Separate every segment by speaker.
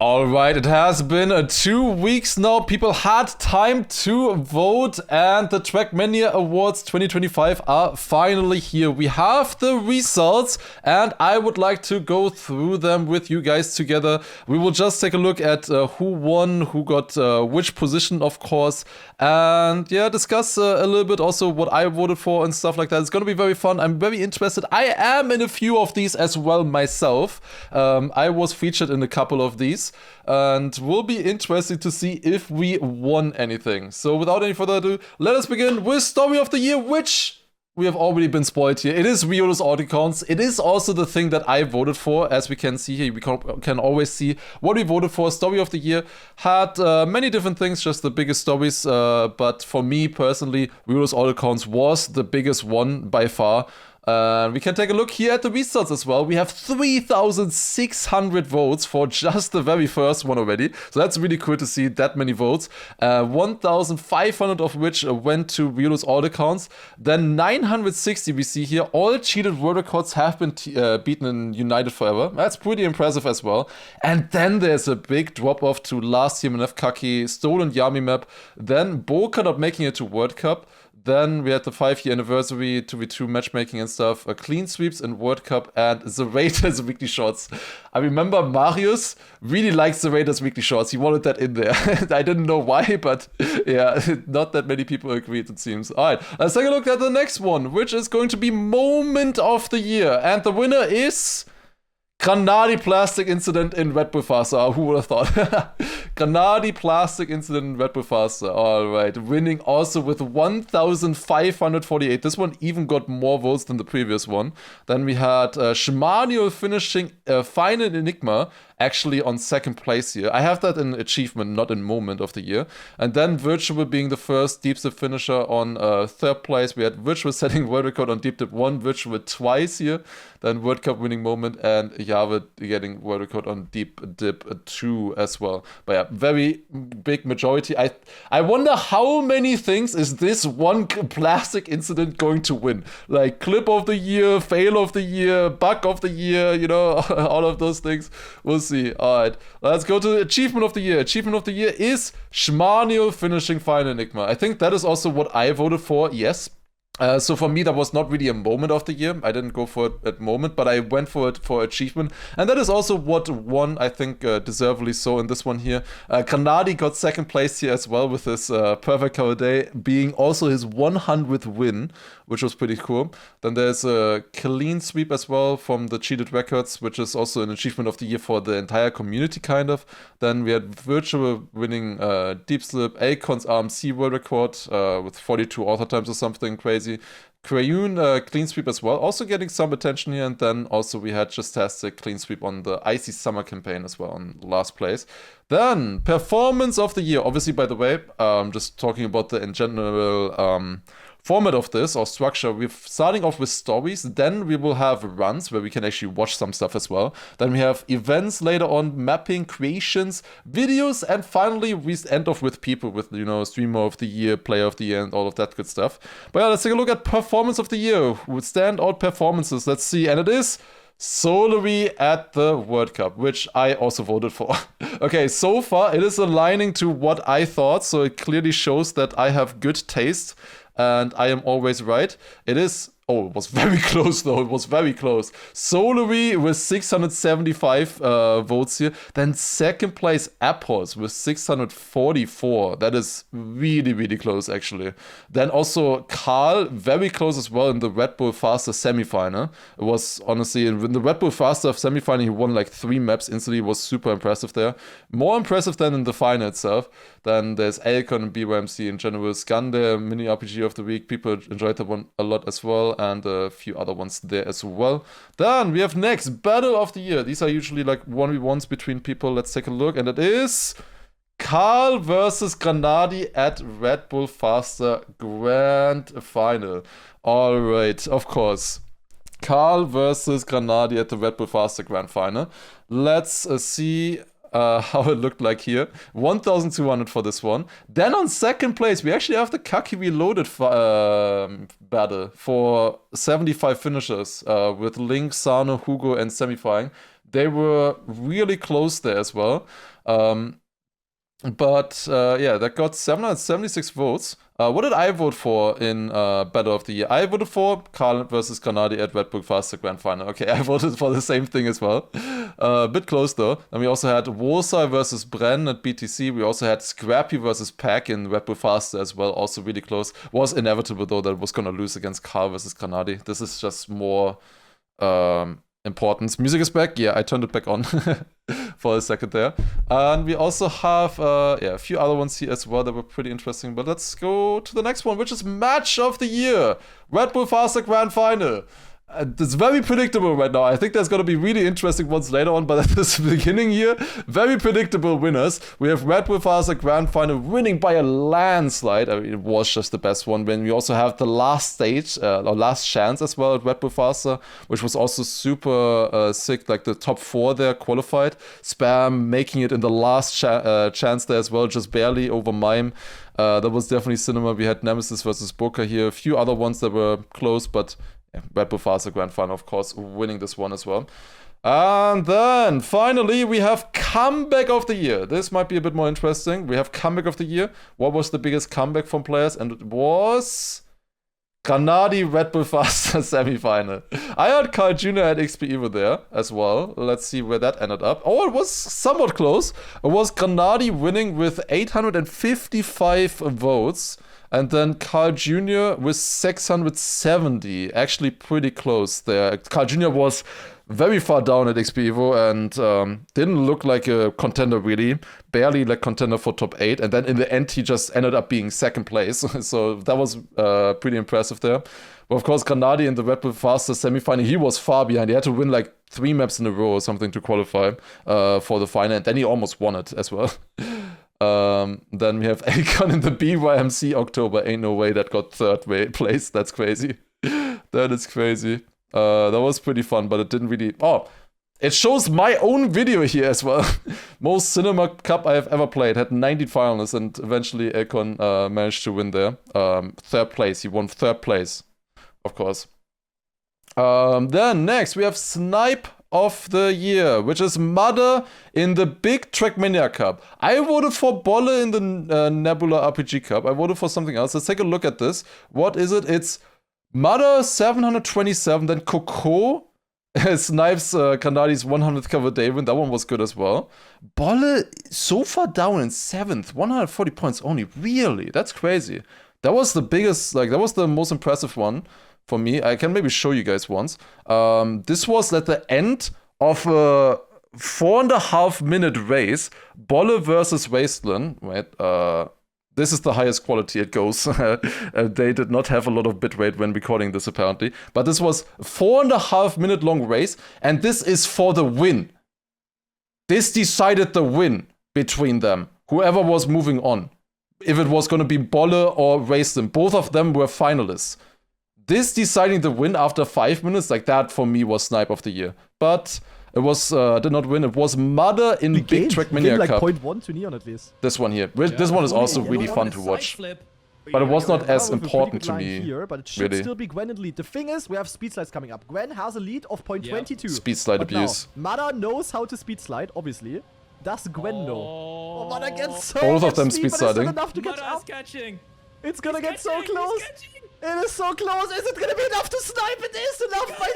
Speaker 1: Alright, it has been 2 weeks now. People had time to vote, and the Trackmania Awards 2025 are finally here. We have the results, and I would like to go through them with you guys together. We will just take a look at who won, who got which position, of course, and yeah, discuss a little bit also what I voted for and stuff like that. It's gonna be very fun. I'm very interested. I am in a few of these as well myself. I was featured in a couple of these. And will be interesting to see if we won anything. So without any further ado, let us begin with Story of the Year, which we have already been spoiled here. It is Riolo's Autocounts. It is also the thing that I voted for. As we can see here, we can always see what we voted for. Story of the Year had many different things, just the biggest stories. But for me personally, Riolo's Autocounts was the biggest one by far. We can take a look here at the results as well. We have 3,600 votes for just the very first one already. So that's really cool to see that many votes. 1,500 of which went to Riolo's Autocounts. Then 960 we see here. All cheated world records have been beaten in United Forever. That's pretty impressive as well. And then there's a big drop off to last year MNF Kaki, Stolen Yami map. Then Boca not making it to World Cup. Then we had the 5-year anniversary, 2v2 matchmaking and stuff, clean sweeps in World Cup, and the Raiders weekly shots. I remember Marius really likes the Raiders weekly shots. He wanted that in there. I didn't know why, but yeah, not that many people agreed, it seems. All right, let's take a look at the next one, which is going to be Moment of the Year. And the winner is Granadi plastic incident in Red Bull Faster. Who would have thought? Granadi plastic incident in Red Bull Faster. Alright, winning also with 1,548. This one even got more votes than the previous one. Then we had Shimano finishing Final Enigma, actually on second place here. I have that in achievement, not in Moment of the Year. And then Virtual being the first deep dip finisher on third place. We had Virtual setting world record on deep dip 1, Virtual twice here. Then World Cup winning Moment, and Jave getting world record on deep dip 2 as well. But yeah, very big majority. I wonder how many things is this one plastic incident going to win? Like clip of the year, fail of the year, bug of the year, you know, all of those things. We'll see. Alright, let's go to Achievement of the Year. Achievement of the Year is Shmanio finishing Final Enigma. I think that is also what I voted for, yes. So for me, that was not really a Moment of the Year. I didn't go for it at Moment, but I went for it for Achievement. And that is also what won, I think, deservedly so in this one here. Granadi got second place here as well with his perfect cover day being also his 100th win, which was pretty cool. Then there's a clean sweep as well from the cheated records, which is also an Achievement of the Year for the entire community, kind of. Then we had Virtual winning Deep Slip, Acon's RMC world record with 42 author times or something crazy. Crayun clean sweep as well, also getting some attention here. And then also we had Justastic clean sweep on the Icy Summer campaign as well on last place. Then Performance of the Year, obviously, by the way, just talking about the in general format of this or structure. We're starting off with stories, then we will have runs where we can actually watch some stuff as well. Then we have events later on, mapping, creations, videos, and finally we end off with people with, you know, streamer of the year, player of the year, and all of that good stuff. But yeah, let's take a look at Performance of the Year with standout performances. Let's see, and it is Solary at the World Cup, which I also voted for. Okay, so far it is aligning to what I thought, so it clearly shows that I have good taste and I am always right. It is... Oh, it was very close though. It was very close. Solary with 675 votes here. Then second place Apples with 644. That is really, really close actually. Then also Carl, very close as well in the Red Bull Faster semifinal. It was honestly, in the Red Bull Faster semifinal, he won like 3 maps instantly. It was super impressive there. More impressive than in the final itself. Then there's Alcon and BYMC in general. Skande, mini RPG of the week. People enjoyed that one a lot as well. And a few other ones there as well. Then we have next, Battle of the Year. These are usually like 1v1s between people. Let's take a look. And it is Carl versus Granadi at Red Bull Faster Grand Final. Alright, of course. Carl versus Granadi at the Red Bull Faster Grand Final. Let's see how it looked like here. 1,200 for this one. Then on second place, we actually have the Kaki Reloaded battle for 75 finishers with Link, Sano, Hugo, and Semifying. They were really close there as well. But yeah, that got 776 votes. What did I vote for in Battle of the Year? I voted for Carl versus Granadi at Red Bull Faster Grand Final. Okay, I voted for the same thing as well. A bit close though. And we also had Warsaw versus Bren at BTC. We also had Scrappy versus Pack in Red Bull Faster as well. Also really close. Was inevitable though that it was gonna lose against Carl versus Granadi. This is just more importance. Music is back. Yeah, I turned it back on for a second there. And we also have a few other ones here as well that were pretty interesting. But let's go to the next one, which is Match of the Year. Red Bull Faster Grand Final. It's very predictable right now. I think there's going to be really interesting ones later on, but at this beginning here, very predictable winners. We have Red Bull Faster Grand Final winning by a landslide. I mean, it was just the best one. Then we also have the last stage, or last chance as well at Red Bull Faster, which was also super sick. Like the top 4 there qualified. Spam making it in the last chance there as well, just barely over Mime. That was definitely cinema. We had Nemesis versus Booker here. A few other ones that were close, but Red Bull Faster Grand Final, of course, winning this one as well. And then, finally, we have Comeback of the Year. This might be a bit more interesting. We have Comeback of the Year. What was the biggest comeback from players? And it was Granadi Red Bull Faster semi-final. I had Carl Jr. at XP Evo there as well. Let's see where that ended up. Oh, it was somewhat close. It was Granadi winning with 855 votes. And then Carl Jr. with 670. Actually pretty close there. Carl Jr. was very far down at XP Evo and didn't look like a contender really. Barely like contender for top 8. And then in the end, he just ended up being second place. So that was pretty impressive there. But of course, Granadi in the Red Bull Faster semifinal, he was far behind. He had to win like 3 maps in a row or something to qualify for the final. And then he almost won it as well. Then we have Akon in the BYMC October. Ain't no way that got third place. That's crazy. That is crazy. That was pretty fun, but it didn't really... Oh, it shows my own video here as well. Most Cinema Cup I have ever played. Had 19 finalists, and eventually Akon managed to win there. Third place. He won third place, of course. Then next, we have Snipe of the Year, which is Mother in the big Trackmania Cup. I voted for Bolle in the Nebula RPG Cup. I voted for something else. Let's take a look at this. What is it? It's Mother 727, then Coco snipes Granadi's 100th cover day win. That one was good as well. Bolle so far down in 7th, 140 points only. Really? That's crazy. That was the biggest, like, that was the most impressive one for me. I can maybe show you guys once. This was at the end of a 4.5 minute race. Bolle versus Wasteland. Wait, this is the highest quality it goes. They did not have a lot of bitrate when recording this apparently. But this was 4.5 minute long race. And this is for the win. This decided the win between them. Whoever was moving on. If it was going to be Bolle or Wasteland. Both of them were finalists. This deciding the win after 5 minutes, like that for me was Snipe of the Year. But it was, did not win. It was Mother in Big Trackmania
Speaker 2: like
Speaker 1: Cup.
Speaker 2: 0.1 to Neon at least.
Speaker 1: This one here. Yeah. This one is also really fun to watch. But it was not as important to me.
Speaker 2: Here, but it should still be Gwen in lead. The thing is, we have speed slides coming up. Gwen has a lead of 0.22.
Speaker 1: Speed slide abuse.
Speaker 2: Mother knows how to speed slide, obviously. Does Gwen know? Oh, Mother gets so
Speaker 1: both of them speed sliding.
Speaker 2: Enough to catch up. It's gonna get so close. It is so close. Is it gonna be enough to snipe? It is enough by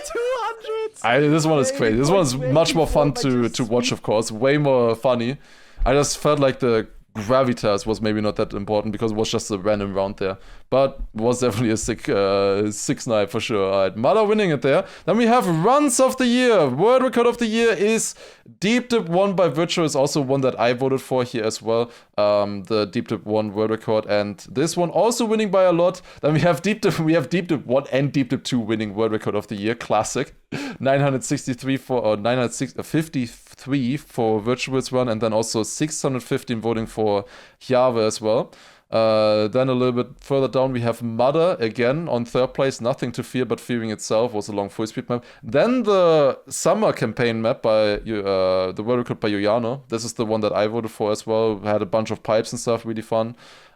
Speaker 2: 200.
Speaker 1: This one is crazy. This one is much more fun to watch, of course. Way more funny. I just felt like the gravitas was maybe not that important because it was just a random round there. But it was definitely a sick snipe for sure. Alright, Mother winning it there. Then we have Runs of the Year. World Record of the Year is Deep Dip 1 by Virtual. Is also one that I voted for here as well. The Deep Dip 1 World Record. And this one also winning by a lot. Then we have Deep Dip 1 and Deep Dip 2 winning World Record of the Year. Classic. 963 for, or 953 for Virtual's run. And then also 615 voting for Java as well. Then a little bit further down we have Mother again on third place. Nothing to fear but fearing itself was a long full speed map. Then the summer campaign map by the world record by Yoyano. This is the one that I voted for as well. Had a bunch of pipes and stuff, really fun.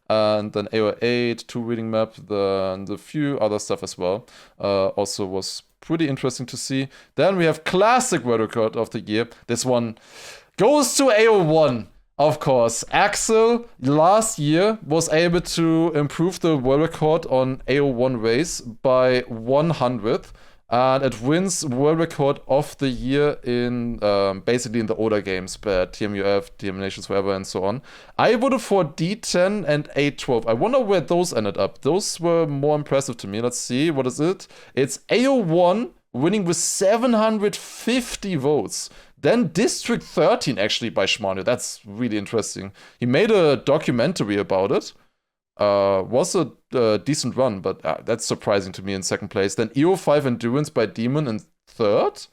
Speaker 1: And then AO8, 2 reading map, and a few other stuff as well. Also was pretty interesting to see. Then we have classic world record of the year. This one goes to AO1. Of course, Axel last year was able to improve the world record on AO1 race by 100th. And it wins world record of the year in basically in the older games, but TMUF, TM Nations, whatever, and so on. I voted for D10 and A12. I wonder where those ended up. Those were more impressive to me. Let's see, what is it? It's AO1 winning with 750 votes. Then District 13 actually by Schmanu. That's really interesting. He made a documentary about it. Was a decent run, but that's surprising to me in second place. Then EO5 Endurance by Demon in third.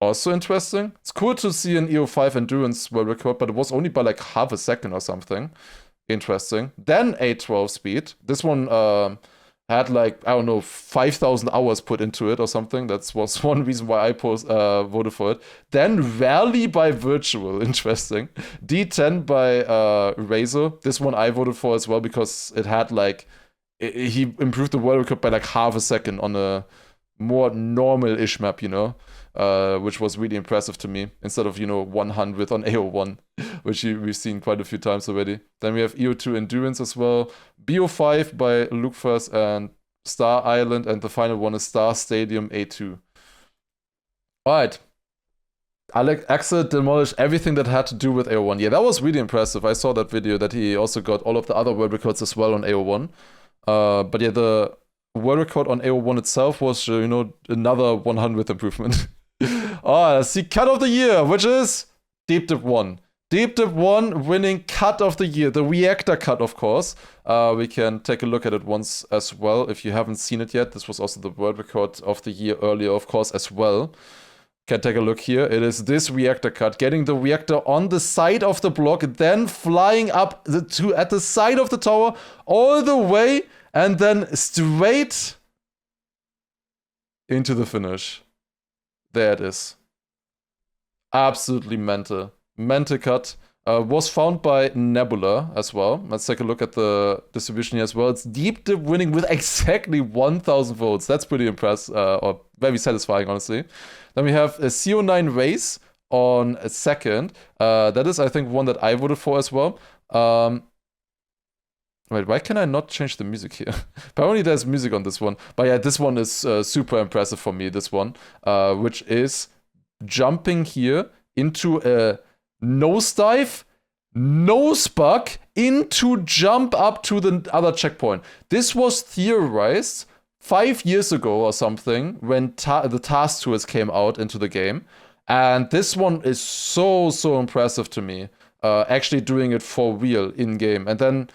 Speaker 1: Also interesting. It's cool to see an EO5 Endurance world record, but it was only by like half a second or something. Interesting. Then A12 Speed. This one had like, I don't know, 5,000 hours put into it or something. That was one reason why I voted for it. Then Rally by Virtual, interesting. D10 by Razor. This one I voted for as well because it had like, he improved the world record by like half a second on a more normal-ish map, you know, which was really impressive to me, instead of, you know, 100 on AO1, which we've seen quite a few times already. Then we have EO2 Endurance as well, BO5 by Luke First and Star Island, and the final one is Star Stadium A2. Alright. Axel demolished everything that had to do with AO1. Yeah, that was really impressive. I saw that video that he also got all of the other world records as well on AO1. But yeah, the world record on AO1 itself was, you know, another 100th improvement. That's the cut of the year, which is Deep Dip 1. Deep Dip 1 winning cut of the year, the reactor cut, of course. We can take a look at it once as well if you haven't seen it yet. This was also the world record of the year earlier, of course, as well. Can take a look here. It is this reactor cut, getting the reactor on the side of the block, then flying up at the side of the tower all the way, and then straight into the finish. There it is. Absolutely mental. Mental cut. Was found by Nebula as well. Let's take a look at the distribution here as well. It's Deep Dip winning with exactly 1,000 votes. That's pretty impressive, or very satisfying, honestly. Then we have a CO9 race on a second. That is, I think, one that I voted for as well. Wait, why can I not change the music here? Apparently there's music on this one. But yeah, this one is super impressive for me, this one. Which is jumping here into a nosedive, nosebug, into jump up to the other checkpoint. This was theorized 5 years ago or something when the Task Tours came out into the game. And this one is so impressive to me. Actually doing it for real in-game. And then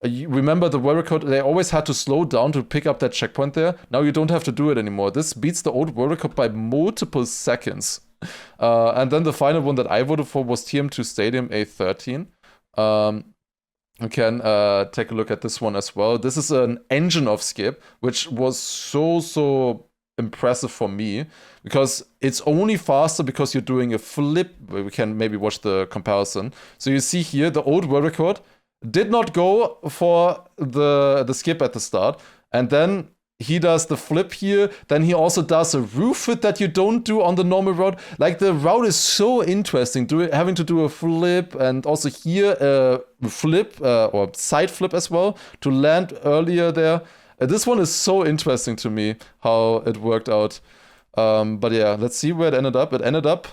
Speaker 1: you remember the world record, they always had to slow down to pick up that checkpoint there. Now you don't have to do it anymore. This beats the old world record by multiple seconds. And then the final one that I voted for was TM2 Stadium A13. You can take a look at this one as well. This is an engine of skip, which was so impressive for me, because it's only faster because you're doing a flip. We can maybe watch the comparison. So you see here, the old world record did not go for the skip at the start, and then he does the flip here, then he also does a roof fit that you don't do on the normal route. Like, the route is so interesting, having to do a flip, and also here a flip, or side flip as well, to land earlier there. This one is so interesting to me, how it worked out. But yeah, let's see where it ended up. It ended up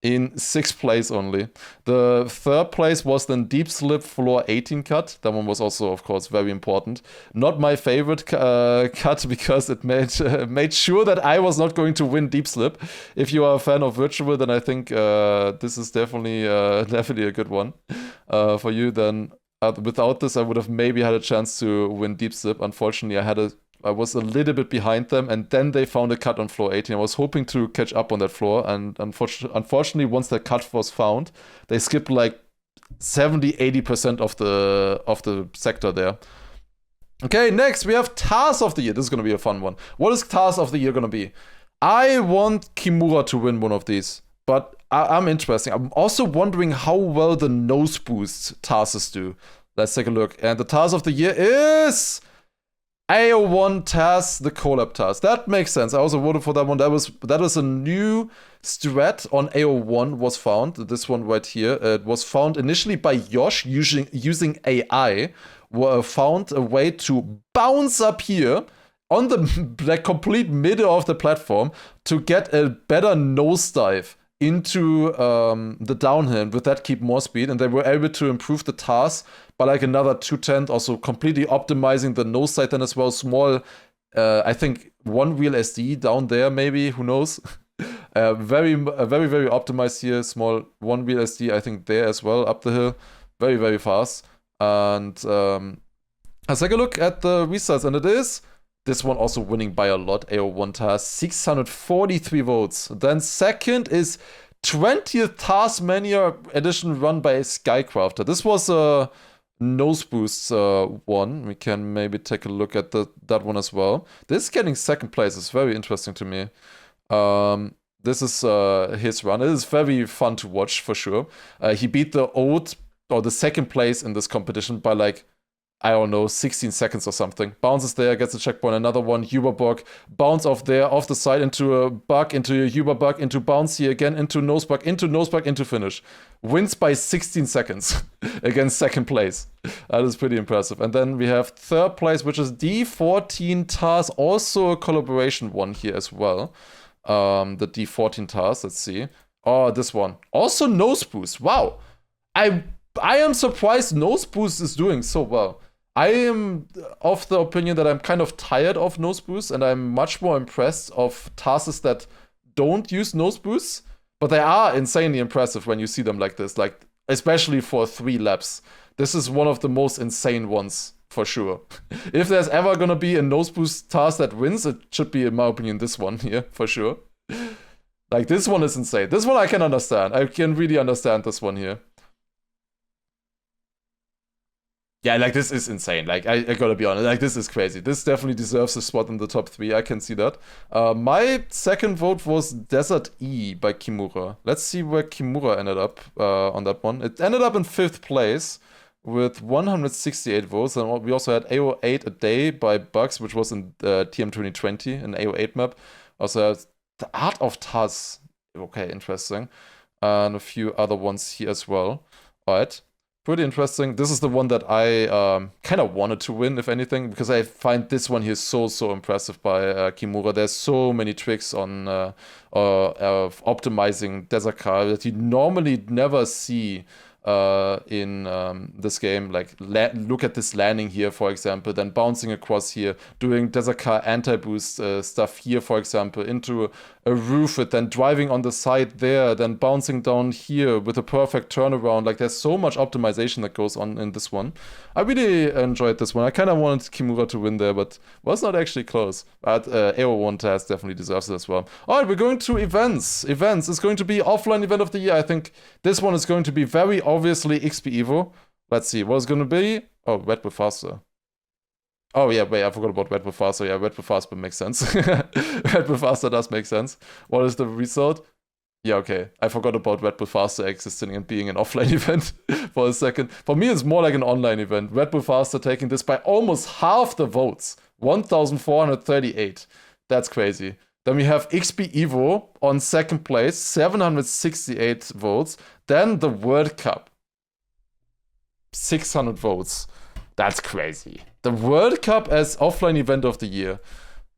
Speaker 1: in 6th place only. The 3rd place was then Deep Slip Floor 18 cut. That one was also, of course, very important. Not my favorite cut, because it made sure that I was not going to win Deep Slip. If you are a fan of Virtual, then I think this is definitely a good one for you. Then without this, I would have maybe had a chance to win Deep Slip. Unfortunately, I was a little bit behind them, and then they found a cut on floor 18. I was hoping to catch up on that floor, and unfortunately, once that cut was found, they skipped like 70-80% of the sector there. Okay, next we have Task of the Year. This is gonna be a fun one. What is Task of the Year gonna be? I want Kimura to win one of these, but I'm interested. I'm also wondering how well the nose boost tasks do. Let's take a look. And the Task of the Year is AO1 task, the collab task. That makes sense. I also voted for that one. That was a new strat on AO1 was found. This one right here. It was found initially by Yosh using AI. Found a way to bounce up here on the complete middle of the platform to get a better nosedive into the downhill, with that keep more speed, and they were able to improve the TARs by like another 2/10, also completely optimizing the nose side then as well. Small, I think one wheel SD down there maybe, who knows. Very optimized here, small one wheel SD I think there as well, up the hill, very fast. And let's take a look at the results, and it is this one also winning by a lot. AO1 TAS, 643 votes. Then second is 20th Trackmania edition run by Skycrafter. This was a nose boost one. We can maybe take a look at that one as well. This getting second place is very interesting to me. This is his run. It is very fun to watch for sure. He beat the second place in this competition by like, I don't know, 16 seconds or something. Bounces there, gets a checkpoint, another one, Huber bug, bounce off there, off the side, into a bug, into a Huber bug, into bounce here again, into nose bug, into finish. Wins by 16 seconds against second place. That is pretty impressive. And then we have third place, which is D14 TAS, also a collaboration one here as well. The D14 TAS, let's see. Oh, this one. Also nose boost. Wow. I am surprised nose boost is doing so well. I am of the opinion that I'm kind of tired of nose boosts, and I'm much more impressed of tasks that don't use nose boosts, but they are insanely impressive when you see them like this, like especially for 3 laps. This is one of the most insane ones for sure. If there's ever gonna be a nose boost task that wins, it should be, in my opinion, this one here for sure. Like, this one is insane. This one I can understand. I can really understand this one here. Yeah, like, this is insane. Like, I gotta be honest. Like, this is crazy. This definitely deserves a spot in the top 3. I can see that. My second vote was Desert E by Kimura. Let's see where Kimura ended up on that one. It ended up in 5th place with 168 votes. And we also had AO8 a day by Bugs, which was in TM 2020, an AO8 map. Also had the Art of Taz. Okay, interesting. And a few other ones here as well. Alright. Pretty interesting. This is the one that I kind of wanted to win, if anything, because I find this one here so impressive by Kimura. There's so many tricks on of optimizing Desert Car that you normally never see in this game. Like, look at this landing here, for example, then bouncing across here, doing Desert Car anti-boost stuff here, for example, into a roof, it then driving on the side there, then bouncing down here with a perfect turnaround. Like, there's so much optimization that goes on in this one. I really enjoyed this one. I kind of wanted Kimura to win there, but was not actually close. But AO1 TAS definitely deserves it as well. Alright, we're going to events. Events is going to be offline event of the year. I think this one is going to be very obviously XP Evo. Let's see, what is going to be? Oh, Red Bull Faster. Oh yeah, wait, I forgot about Red Bull Faster. Yeah, Red Bull Faster makes sense. Red Bull Faster does make sense. What is the result? Yeah, okay. I forgot about Red Bull Faster existing and being an offline event for a second. For me, it's more like an online event. Red Bull Faster taking this by almost half the votes. 1,438. That's crazy. Then we have XP Evo on second place, 768 votes. Then the World Cup, 600 votes. That's crazy. The World Cup as offline event of the year.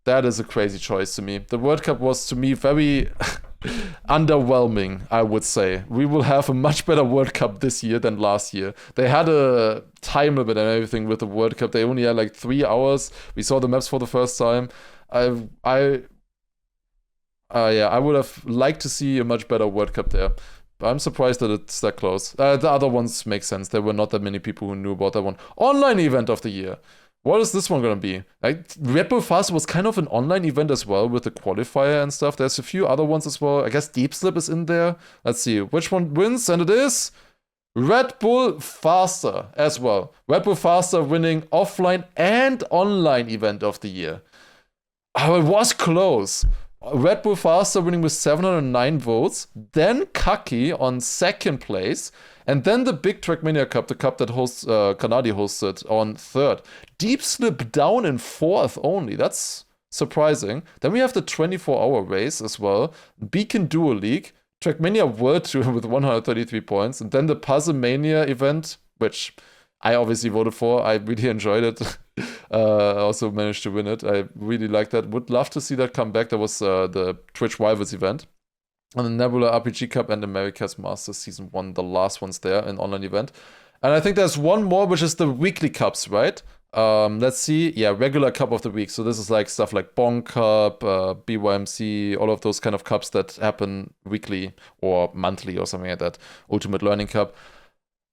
Speaker 1: That is a crazy choice to me. The World Cup was, to me, very underwhelming, I would say. We will have a much better World Cup this year than last year. They had a time limit and everything with the World Cup. They only had like 3 hours. We saw the maps for the first time. I would have liked to see a much better World Cup there. I'm surprised that it's that close. The other ones make sense. There were not that many people who knew about that one. Online event of the year. What is this one gonna be? Like, Red Bull Fast was kind of an online event as well with the qualifier and stuff. There's a few other ones as well. I guess Deep Slip is in there. Let's see which one wins, and it is Red Bull Faster as well. Red Bull Faster winning offline and online event of the year. Oh, it was close. Red Bull Faster winning with 709 votes, then Kaki on second place, and then the big Trackmania Cup, the cup that hosts Kanadi hosted, on third. Deep Slip down in fourth only. That's surprising. Then we have the 24-hour race as well. Beacon Duo League. Trackmania World Tour with 133 points. And then the Puzzle Mania event, which I obviously voted for. I really enjoyed it. I also managed to win it. I really like that. Would love to see that come back. That was the Twitch Rivals event. And the Nebula RPG Cup and America's Masters Season 1, the last ones there, an online event. And I think there's one more, which is the weekly cups, right? Let's see. Yeah, regular cup of the week. So this is like stuff like Bonk Cup, BYMC, all of those kind of cups that happen weekly or monthly or something like that. Ultimate Learning Cup.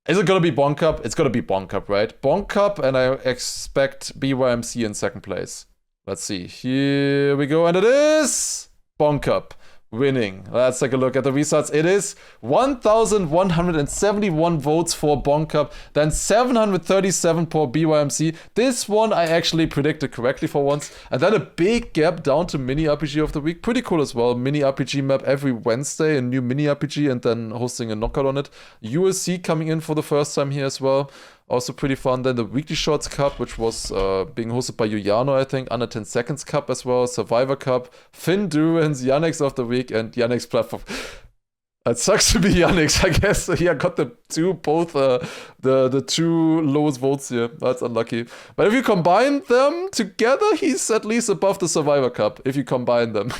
Speaker 1: Is it going to be Bonk Cup? It's going to be Bonk Cup, right? Bonk Cup, and I expect BYMC in second place. Let's see. Here we go, and it is Bonk Cup. Winning. Let's take a look at the results. It is 1,171 votes for Bonk Cup, then 737 for BYMC. This one I actually predicted correctly for once. And then a big gap down to Mini RPG of the Week. Pretty cool as well. Mini RPG map every Wednesday, a new Mini RPG, and then hosting a knockout on it. USC coming in for the first time here as well. Also pretty fun. Then the Weekly Shorts Cup, which was being hosted by Juliano, I think. Under 10 Seconds Cup as well. Survivor Cup. Finn Durance, Yannick's of the Week, and Yannick's platform. It sucks to be Yannick's, I guess. He got the two lowest votes here. That's unlucky. But if you combine them together, he's at least above the Survivor Cup, if you combine them.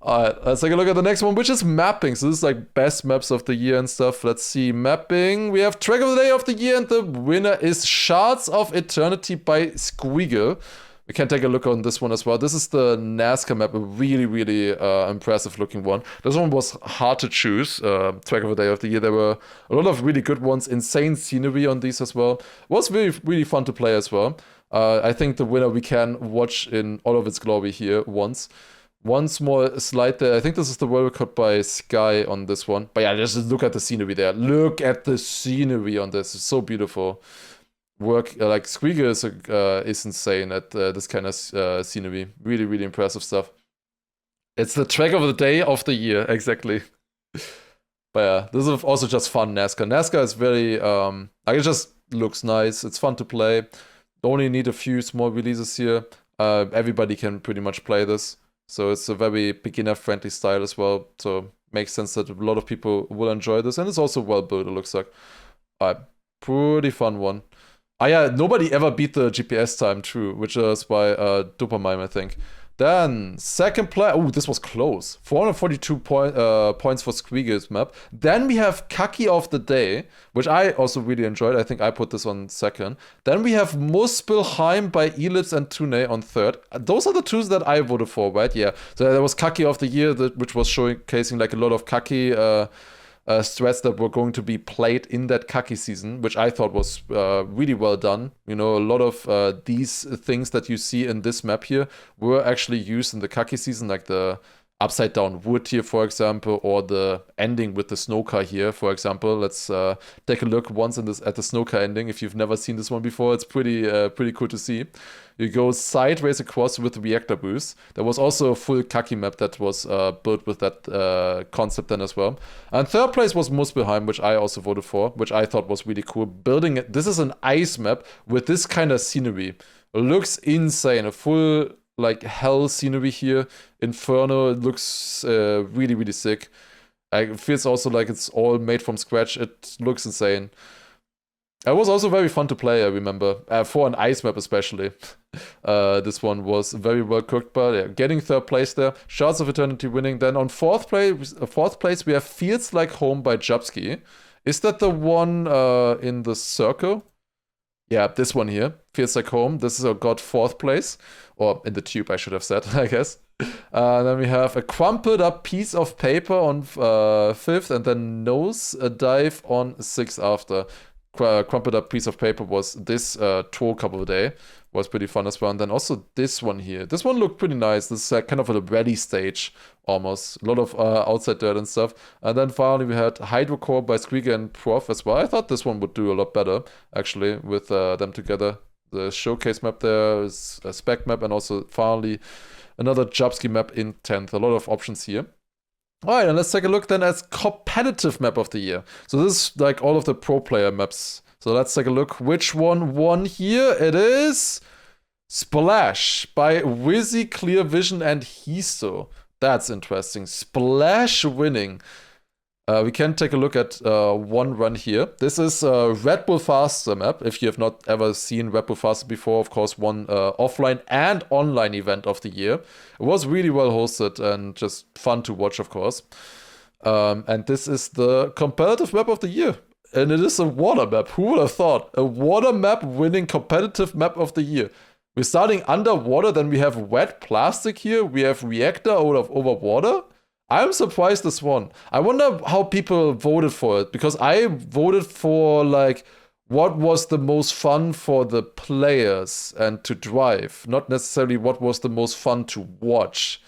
Speaker 1: Alright, let's take a look at the next one, which is mapping. So this is like best maps of the year and stuff. Let's see, mapping. We have Track of the Day of the year, and the winner is Shards of Eternity by Squeagle. We can take a look on this one as well. This is the NASCAR map, a really, really impressive looking one. This one was hard to choose, Track of the Day of the year. There were a lot of really good ones, insane scenery on these as well. It was really, really fun to play as well. I think the winner we can watch in all of its glory here once. One small slide there. I think this is the world record by Sky on this one. But yeah, just look at the scenery there. Look at the scenery on this. It's so beautiful. Like Squeaker is insane at this kind of scenery. Really, really impressive stuff. It's the track of the day of the year, exactly. But yeah, this is also just fun NASCAR. NASCAR is very, it just looks nice. It's fun to play. Only need a few small releases here. Everybody can pretty much play this. So it's a very beginner-friendly style as well. So makes sense that a lot of people will enjoy this. And it's also well built, it looks like. Pretty fun one. Yeah, nobody ever beat the GPS time too, which is by Dopamine, I think. Then, second play. Oh, this was close. 442 points for Squeagle's map. Then we have Kaki of the Day, which I also really enjoyed. I think I put this on second. Then we have Muspelheim by Ellipse and Tune on third. Those are the twos that I voted for, right? Yeah. So there was Kaki of the Year, which was showcasing like a lot of Kaki strats that were going to be played in that Kaki season, which I thought was really well done. You know, a lot of these things that you see in this map here were actually used in the Kaki season, like the upside down wood here, for example, or the ending with the snow car here, for example. Let's take a look once at the snow car ending. If you've never seen this one before, it's pretty cool to see. You go sideways across with the reactor boost. There was also a full Kaki map that was built with that concept then as well. And third place was Muspelheim, which I also voted for, which I thought was really cool. Building it. This is an ice map with this kind of scenery. It looks insane. A full like hell scenery here. Inferno. It looks really, really sick. It feels also like it's all made from scratch. It looks insane. It was also very fun to play, I remember, for an ice map especially. This one was very well cooked, but yeah, getting third place there. Shards of Eternity winning. Then on fourth place we have Feels Like Home by Jubsky. Is that the one in the circle? Yeah, this one here, Feels Like Home. This is got fourth place, or in the tube, I should have said, I guess. Then we have a crumpled up piece of paper on fifth, and then Nose Dive on sixth after. Crumpled up piece of paper was this tour couple of day. Was pretty fun as well. And then also this one here. This one looked pretty nice. This is kind of a rally stage almost. A lot of outside dirt and stuff. And then finally we had Hydrocore by Squeaker and Prof as well. I thought this one would do a lot better actually with them together. The showcase map there is a spec map, and also finally another Jubsky map in 10th. A lot of options here. Alright, and let's take a look then at competitive map of the year. So this is like all of the pro player maps. So let's take a look which one won here. It is Splash by Wizzy, Clear Vision, and Histo. That's interesting. Splash winning. We can take a look at one run here. This is Red Bull Faster map. If you have not ever seen Red Bull Faster before, of course, one offline and online event of the year. It was really well hosted and just fun to watch, of course. And this is the competitive map of the year. And it is a water map. Who would have thought? A water map winning competitive map of the year. We're starting underwater, then we have wet plastic here. We have reactor over water. I'm surprised this one. I wonder how people voted for it, because I voted for like what was the most fun for the players and to drive, not necessarily what was the most fun to watch.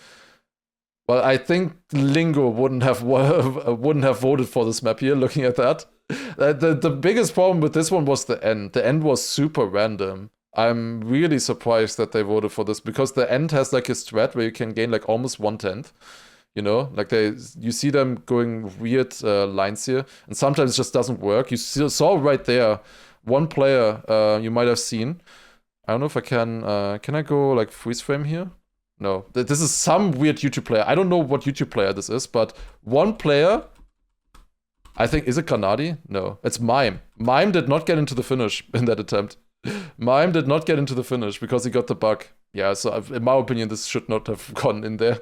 Speaker 1: Well, I think Lingo wouldn't have voted for this map here, looking at that. The biggest problem with this one was the end. The end was super random. I'm really surprised that they voted for this, because the end has like a strat where you can gain like almost 1/10. You know, like you see them going weird lines here, and sometimes it just doesn't work. You saw right there, one player you might have seen. I don't know if I can I go like freeze frame here? No, this is some weird YouTube player. I don't know what YouTube player this is, but one player, I think, is it Kanadi? No, it's Mime. Mime did not get into the finish in that attempt. Mime did not get into the finish because he got the bug. Yeah, so in my opinion, this should not have gone in there.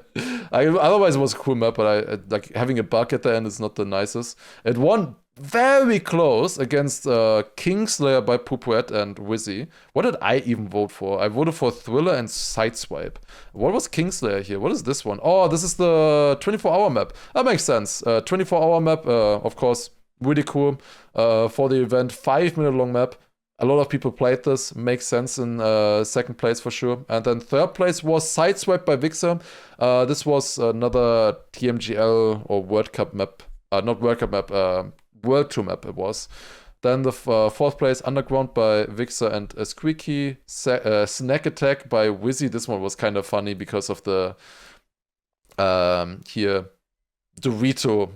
Speaker 1: Otherwise, it was a cool map, but I like having a bug at the end is not the nicest. It won very close against Kingslayer by Pupuet and Wizzy. What did I even vote for? I voted for Thriller and Sideswipe. What was Kingslayer here? What is this one? Oh, this is the 24-hour map. That makes sense. 24-hour map, of course, really cool for the event. 5-minute long map. A lot of people played this. Makes sense in second place for sure. And then third place was Sideswipe by Vixer. This was another TMGL or World Cup map. Not World Cup map, World Tour map it was. Then the fourth place, Underground by Vixer and Squeaky. Snack Attack by Wizzy. This one was kind of funny because of the here Dorito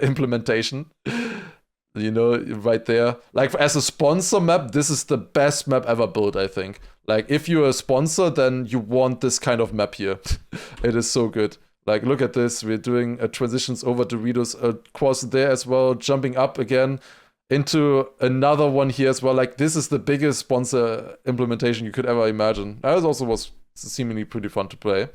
Speaker 1: implementation. You know, right there. Like, as a sponsor map, this is the best map ever built, I think. Like, if you're a sponsor, then you want this kind of map here. It is so good. Like, look at this. We're doing transitions over Doritos across there as well, jumping up again into another one here as well. Like, this is the biggest sponsor implementation you could ever imagine. That also was seemingly pretty fun to play.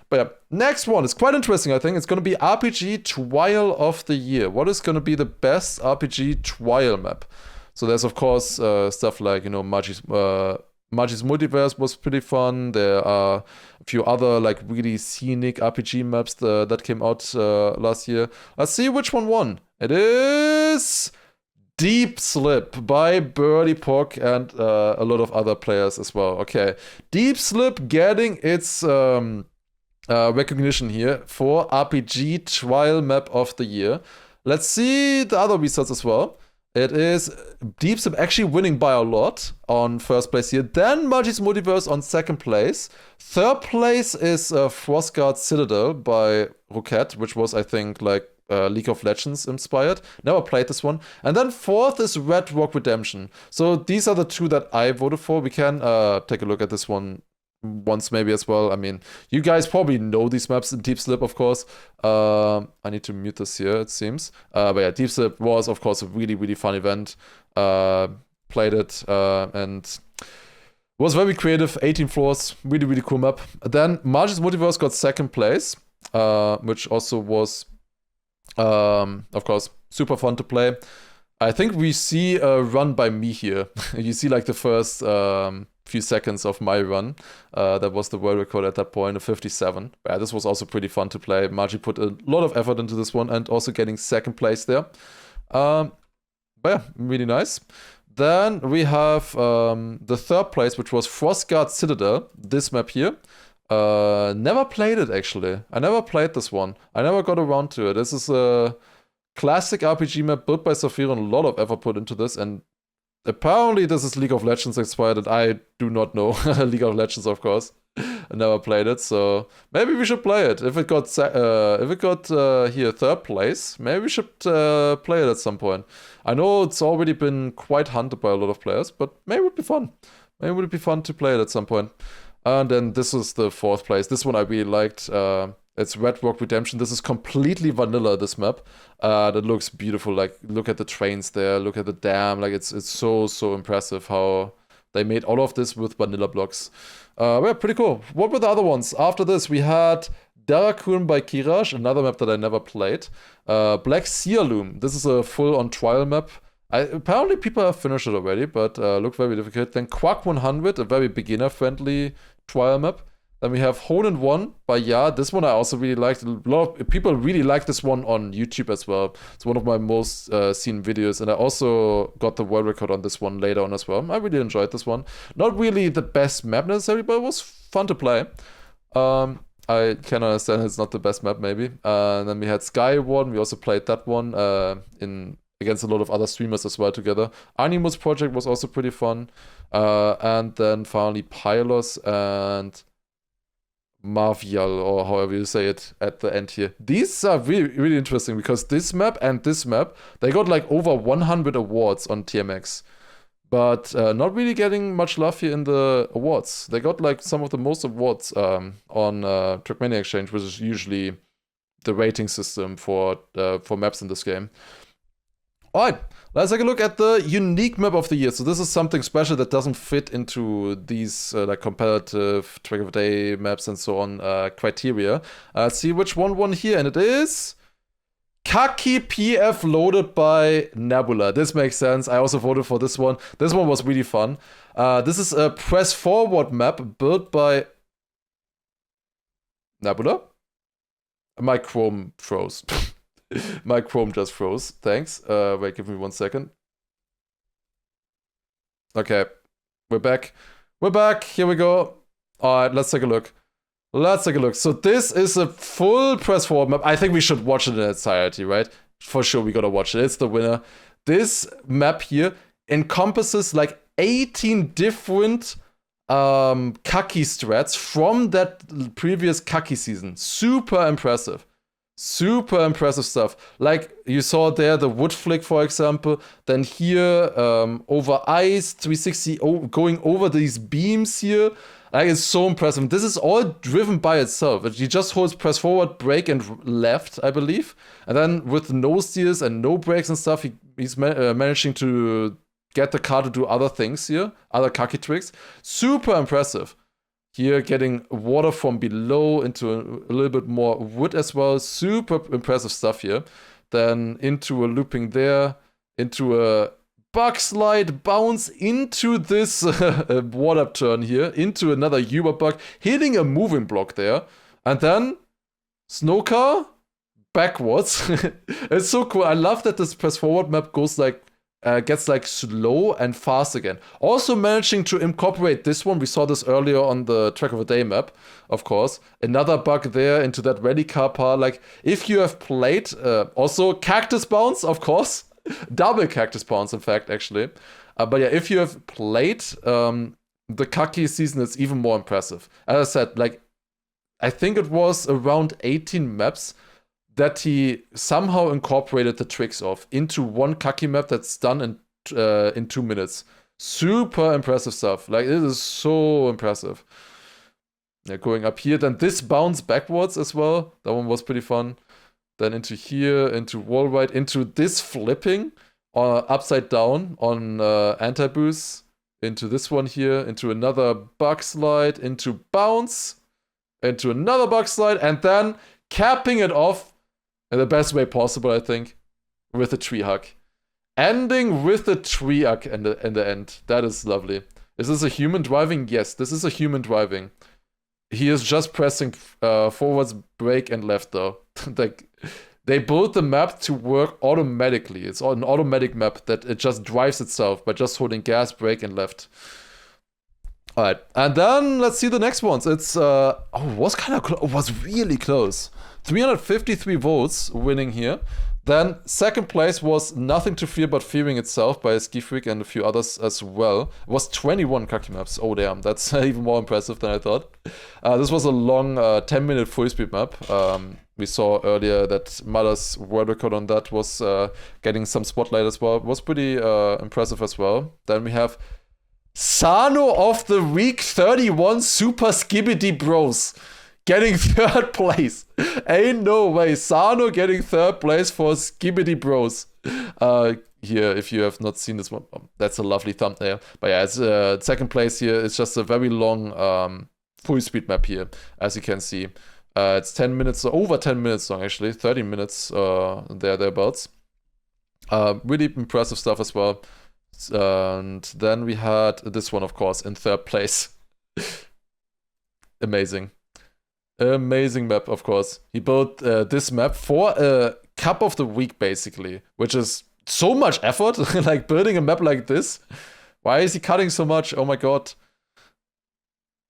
Speaker 1: But yeah, next one is quite interesting, I think. It's going to be RPG Trial of the Year. What is going to be the best RPG trial map? So there's, of course, stuff like, you know, Magi's Multiverse was pretty fun. There are a few other, like, really scenic RPG maps that came out last year. Let's see which one won. It is Deep Slip by Birdie Pock and a lot of other players as well. Okay, Deep Slip getting its recognition here for RPG Trial Map of the Year. Let's see the other results as well. It is Deep Slip actually winning by a lot on first place here. Then Magi's Multiverse on second place. Third place is Frostguard Citadel by Roquette, which was, I think, like League of Legends inspired. Never played this one. And then fourth is Red Rock Redemption. So these are the two that I voted for. We can take a look at this one once maybe as well. I mean, you guys probably know these maps in Deep Slip, of course. I need to mute this here, it seems. But yeah, Deep Slip was, of course, a really, really fun event. Played it and was very creative. 18 floors, really, really cool map. Then Magi's Multiverse got second place, which also was, of course, super fun to play. I think we see a run by me here. You see like the first few seconds of my run. That was the world record at that point, a 57. Yeah, this was also pretty fun to play. Magi put a lot of effort into this one and also getting second place there. But yeah, really nice. Then we have the third place, which was Frostguard Citadel, this map here. Never played it, actually. I never played this one. I never got around to it. This is a classic RPG map built by Sapphire, and a lot of effort put into this, and apparently this is League of Legends inspired, and I do not know League of Legends, of course. I never played it, so maybe we should play it. If it got here third place, maybe we should play it at some point. I know it's already been quite hunted by a lot of players, but maybe it would be fun. Maybe it would be fun to play it at some point. And then this is the 4th place. This one I really liked. It's Red Rock Redemption. This is completely vanilla, this map. That looks beautiful. Like, look at the trains there. Look at the dam. Like, it's so impressive how they made all of this with vanilla blocks. Yeah, pretty cool. What were the other ones? After this, we had Darakun by Kiraj, another map that I never played. Black Searloom. This is a full-on trial map. Apparently people have finished it already, but looked very difficult. Then Quack 100, a very beginner-friendly trial map. Then we have Hole in One by Ya. This one I also really liked. A lot of people really like this one on YouTube as well. It's one of my most seen videos, and I also got the world record on this one later on as well. I really enjoyed this one. Not really the best map necessarily, but it was fun to play. I can understand it's not the best map maybe. And then we had Sky One. We also played that one against a lot of other streamers as well together. Animus Project was also pretty fun. And then finally Pylos and Marvial, or however you say it at the end here. These are really interesting because this map and this map, they got like over 100 awards on TMX. But not really getting much love here in the awards. They got like some of the most awards on Trackmania Exchange, which is usually the rating system for maps in this game. Alright, let's take a look at the unique map of the year. So this is something special that doesn't fit into these like competitive track of the day maps and so on criteria. Let's see which one won here, and it is Kaki PF loaded by Nebula. This makes sense. I also voted for this one. This one was really fun. This is a press forward map built by Nebula. My Chrome froze. My Chrome just froze. Thanks. Wait, give me 1 second. Okay. We're back. We're back. Here we go. Alright, let's take a look. Let's take a look. So this is a full press forward map. I think we should watch it in its entirety, right? For sure, we gotta watch it. It's the winner. This map here encompasses like 18 different Kaki strats from that previous Kaki season. Super impressive. Super impressive stuff. Like you saw there, the wood flick, for example. Then here, over ice, 360, going over these beams here. Like, it's so impressive. This is all driven by itself. He just holds press forward, brake, and left, I believe. And then with no steers and no brakes and stuff, he's managing to get the car to do other things here, other Kaki tricks. Super impressive. Here, getting water from below into a little bit more wood as well. Super impressive stuff here. Then into a looping there, into a bug slide, bounce into this water turn here, into another Uber bug, hitting a moving block there. And then snow car backwards. It's so cool. I love that this press forward map goes like gets like slow and fast again. Also managing to incorporate this one. We saw this earlier on the Track of the Day map, of course. Another bug there into that rally car part. Like, if you have played, also cactus bounce, of course. Double cactus bounce, in fact, actually. But yeah, if you have played the Kaki season, it's even more impressive. As I said, like, I think it was around 18 maps that he somehow incorporated the tricks of into one Kaki map that's done in 2 minutes. Super impressive stuff. Like, it is so impressive. Yeah, going up here, then this bounce backwards as well. That one was pretty fun. Then into here, into wall ride, into this flipping upside down on anti-boost. Into this one here, into another bug slide, into bounce, into another bug slide, and then capping it off in the best way possible, I think, with a tree hug. Ending with a tree hug in the end. That is lovely. Is this a human driving? Yes, this is a human driving. He is just pressing forwards, brake, and left, though. Like, they built the map to work automatically. It's an automatic map that it just drives itself by just holding gas, brake, and left. Alright, and then let's see the next ones. It's, it was kind of close. It was really close. 353 votes winning here. Then second place was Nothing to Fear But Fearing Itself by Ski Freak and a few others as well. It was 21 Kaki maps. Oh damn, that's even more impressive than I thought. This was a long 10-minute full speed map. We saw earlier that Mother's world record on that was getting some spotlight as well. It was pretty impressive as well. Then we have Sano of the week 31 Super Skibbity Bros getting 3rd place. Ain't no way. Sano getting 3rd place for Skibbity Bros. Here, if you have not seen this one, that's a lovely thumbnail. But yeah, it's 2nd place here. It's just a very long full speed map here, as you can see. It's 10 minutes, over 10 minutes long actually, 30 minutes thereabouts. Really impressive stuff as well. And then we had this one, of course, in 3rd place. Amazing map, of course. He built this map for a Cup of the Week, basically, which is so much effort, like building a map like this. Why is he cutting so much? Oh my god.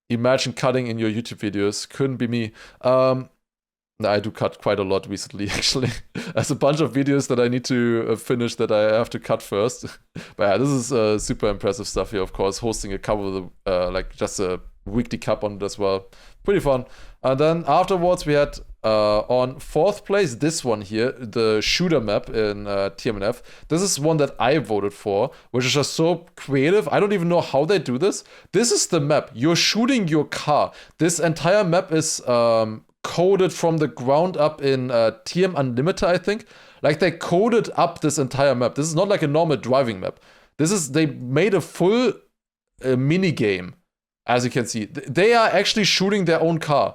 Speaker 1: Imagine cutting in your YouTube videos. Couldn't be me. I do cut quite a lot recently, actually. There's a bunch of videos that I need to finish that I have to cut first. But yeah, this is super impressive stuff here, of course. Hosting a cup of the, like just a weekly cup on it as well. Pretty fun. And then afterwards we had on 4th place this one here, the shooter map in TMNF. This is one that I voted for, which is just so creative. I don't even know how they do this. This is the map. You're shooting your car. This entire map is coded from the ground up in TM Unlimited, I think. Like they coded up this entire map. This is not like a normal driving map. They made a full mini game. As you can see, they are actually shooting their own car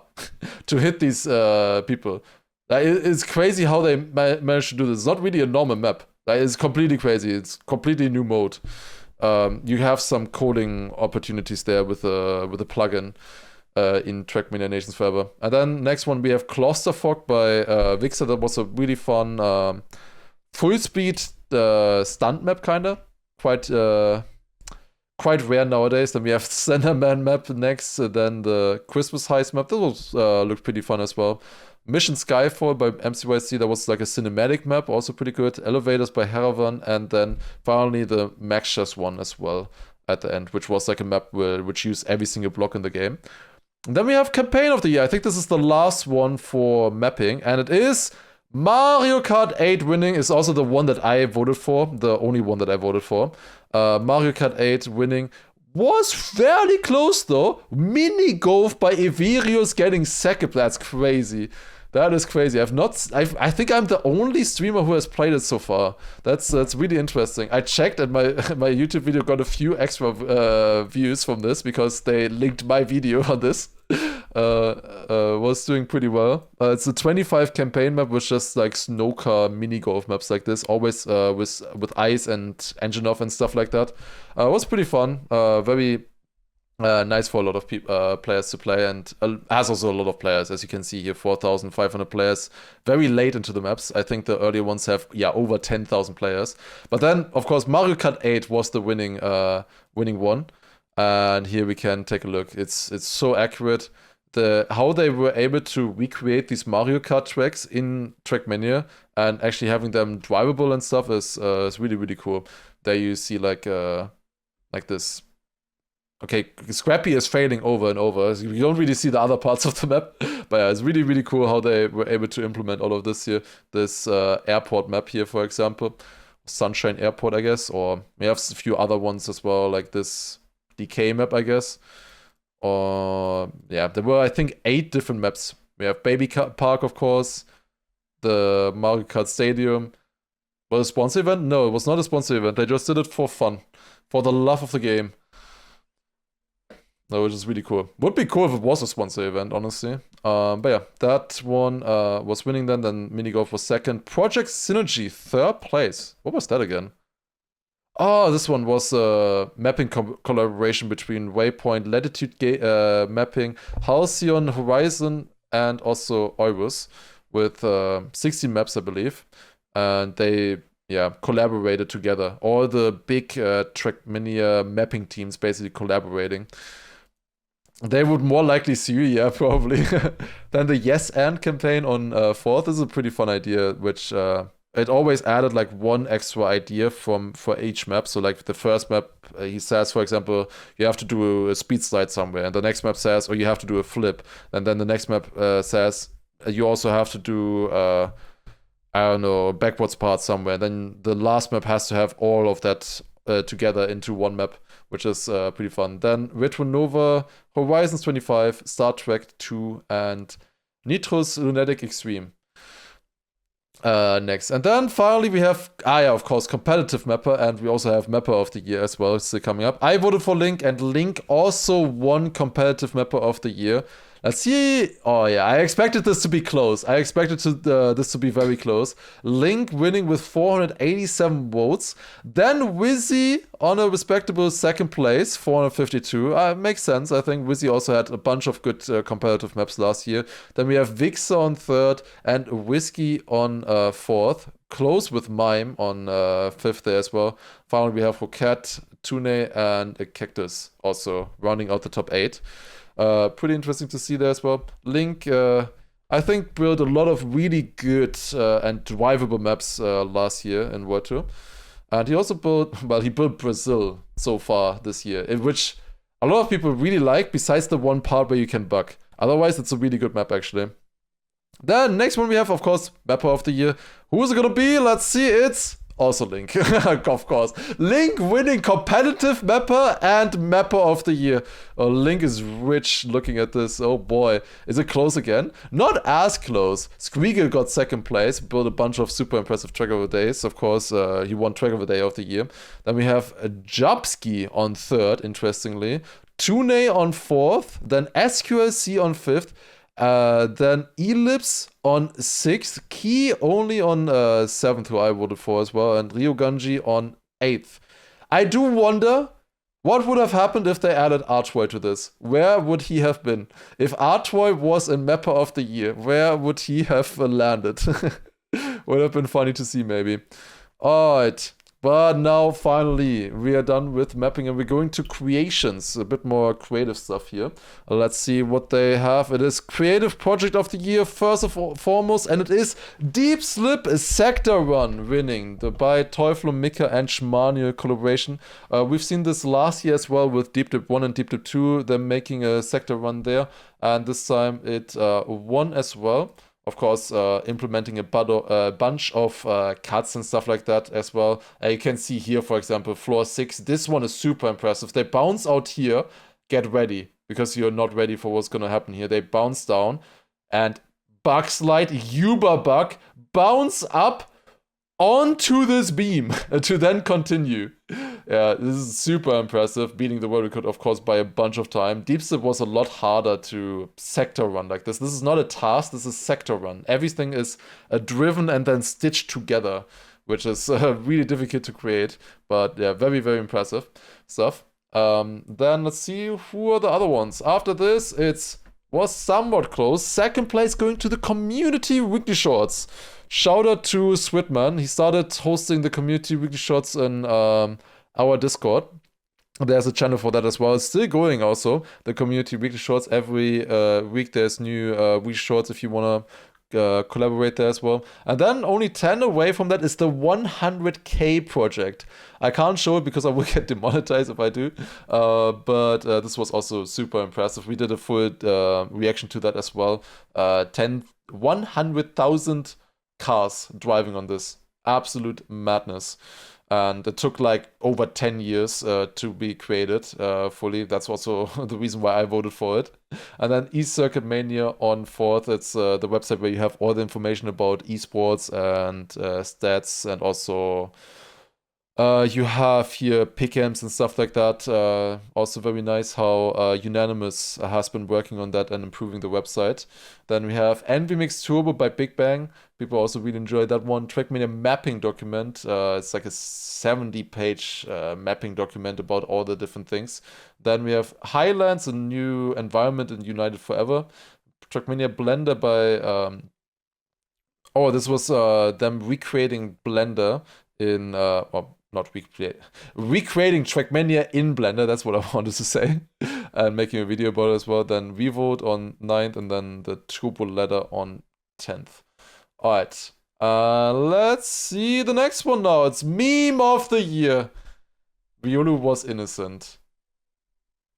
Speaker 1: to hit these people. It's crazy how they managed to do this. It's not really a normal map. It's completely crazy. It's completely new mode. You have some coding opportunities there with a plugin in Trackmania Nations Forever. And then next one we have Clusterfuck by Vixer. That was a really fun full speed stunt map, kinda. Quite rare nowadays. Then we have Slenderman map next, then the Christmas Heist map. That was looked pretty fun as well. Mission Skyfall by MCYC, that was like a cinematic map, also pretty good. Elevators by Haravan, and then finally the Maxsha's one as well at the end, which was like a map which used every single block in the game. And then we have Campaign of the Year. I think this is the last one for mapping, and it is Mario Kart 8 winning. Is also the one that I voted for, the only one that I voted for. Mario Kart 8 winning was fairly close though. Mini Golf by Everius getting 2nd. That's crazy. That is crazy. I think I'm the only streamer who has played it so far. That's really interesting. I checked and my YouTube video got a few extra views from this because they linked my video on this. Was doing pretty well. It's a 25 campaign map with just like snow car mini golf maps like this, always with ice and engine off and stuff like that. It was pretty fun. Very nice for a lot of players to play, and has also a lot of players, as you can see here, 4,500 players. Very late into the maps. I think the earlier ones have over 10,000 players. But then, of course, Mario Kart 8 was the winning one. And here we can take a look. It's so accurate. How they were able to recreate these Mario Kart tracks in Trackmania and actually having them drivable and stuff is really, really cool. There you see like this. Okay, Scrappy is failing over and over. You don't really see the other parts of the map, but yeah, it's really, really cool how they were able to implement all of this here. This airport map here, for example, Sunshine Airport, I guess, or we have a few other ones as well, like this DK map, I guess. Or yeah, there were I think 8 different maps. We have Baby Park, of course, the Mario Kart Stadium. Was it a sponsor event? No, it was not a sponsor event. They just did it for fun, for the love of the game. No, which is really cool. Would be cool if it was a sponsor event, honestly. But yeah, that one was winning then. Then Minigolf was 2nd. Project Synergy, 3rd place. What was that again? Oh, this one was a mapping collaboration between Waypoint, Latitude Mapping, Halcyon, Horizon, and also Eurus with 16 maps, I believe. And they collaborated together. All the big Trackmania mapping teams basically collaborating. They would more likely see you, probably. Then the Yes and campaign on 4th. This is a pretty fun idea, which it always added like one extra idea for each map. So like the first map, he says, for example, you have to do a speed slide somewhere, and the next map says, you have to do a flip, and then the next map says you also have to do I don't know, a backwards part somewhere. Then the last map has to have all of that together into one map, which is pretty fun. Then Retro Nova, Horizons 25, Star Trek 2, and Nitro's Lunatic Extreme. Next. And then finally we have, of course, competitive mapper, and we also have mapper of the year as well, still coming up. I voted for Link, and Link also won competitive mapper of the year. Let's see. Oh yeah, I expected this to be close. I expected this to be very close. Link winning with 487 votes. Then Wizzy on a respectable second place, 452. Makes sense. I think Wizzy also had a bunch of good competitive maps last year. Then we have Vixer on third and Whiskey on fourth. Close with Mime on fifth there as well. Finally, we have Roquette, Tune, and a Cactus also rounding out the top 8. Pretty interesting to see there as well. Link, I think, built a lot of really good and drivable maps last year in World Tour. And he also built Brazil so far this year, in which a lot of people really like, besides the one part where you can bug. Otherwise, it's a really good map, actually. Then, next one we have, of course, Mapper of the Year. Who is it gonna be? Let's see, it's also Link, of course. Link winning competitive mapper and mapper of the year. Oh, Link is rich looking at this. Oh boy. Is it close again? Not as close. Squeagle got second place, built a bunch of super impressive track of the days. Of course, he won track of the day of the year. Then we have Jobski on third, interestingly. Tune on fourth. Then SQLC on fifth. Then Ellipse on 6th, Key only on 7th, who I voted for as well, and Ryoganji on 8th. I do wonder what would have happened if they added Archway to this. Where would he have been? If Archway was in Mapper of the Year, where would he have landed? Would have been funny to see, maybe. Alright. But now, finally, we are done with mapping and we're going to creations. A bit more creative stuff here. Let's see what they have. It is Creative Project of the Year, first of all, foremost, and it is Deep Slip Sector Run winning by Teuflo, Mika, and Schmaniel collaboration. We've seen this last year as well with Deep Dip 1 and Deep Dip 2, them making a sector run there, and this time it won as well. Of course, implementing a bunch of cuts and stuff like that as well. You can see here, for example, floor 6. This one is super impressive. They bounce out here. Get ready, because you're not ready for what's going to happen here. They bounce down and bug slide, Uber bug, bounce up onto this beam to then continue. Yeah, this is super impressive, beating the world record, of course, by a bunch of time. Deep Slip was a lot harder to sector run like this. This is not a task, this is sector run. Everything is driven and then stitched together, which is really difficult to create, but yeah, very, very impressive stuff. Then let's see, who are the other ones? After this, was somewhat close. Second place going to the Community Weekly Shorts. Shout out to Switman. He started hosting the Community Weekly Shorts in our Discord. There's a channel for that as well. It's still going also. The Community Weekly Shorts. Every week there's new weekly shorts if you want to collaborate there as well. And then only 10 away from that is the 100K project. I can't show it because I will get demonetized if I do. But this was also super impressive. We did a full reaction to that as well. 100,000 cars driving on this. Absolute madness. And it took like over 10 years to be created fully. That's also the reason why I voted for it. And then eCircuit Mania on 4th. It's the website where you have all the information about esports and stats, and also you have here pick'ems and stuff like that. Also very nice how Unanimous has been working on that and improving the website. Then we have Envy Mix Turbo by Big Bang. People also really enjoy that one. Trackmania mapping document. It's like a 70-page mapping document about all the different things. Then we have Highlands, a new environment in United Forever. Trackmania Blender by... this was them recreating Blender in... recreating Trackmania in Blender, that's what I wanted to say, and making a video about it as well. Then Revote on 9th, and then the Turbo Ladder on 10th. Alright, let's see the next one now. It's Meme of the Year. Riolu was innocent.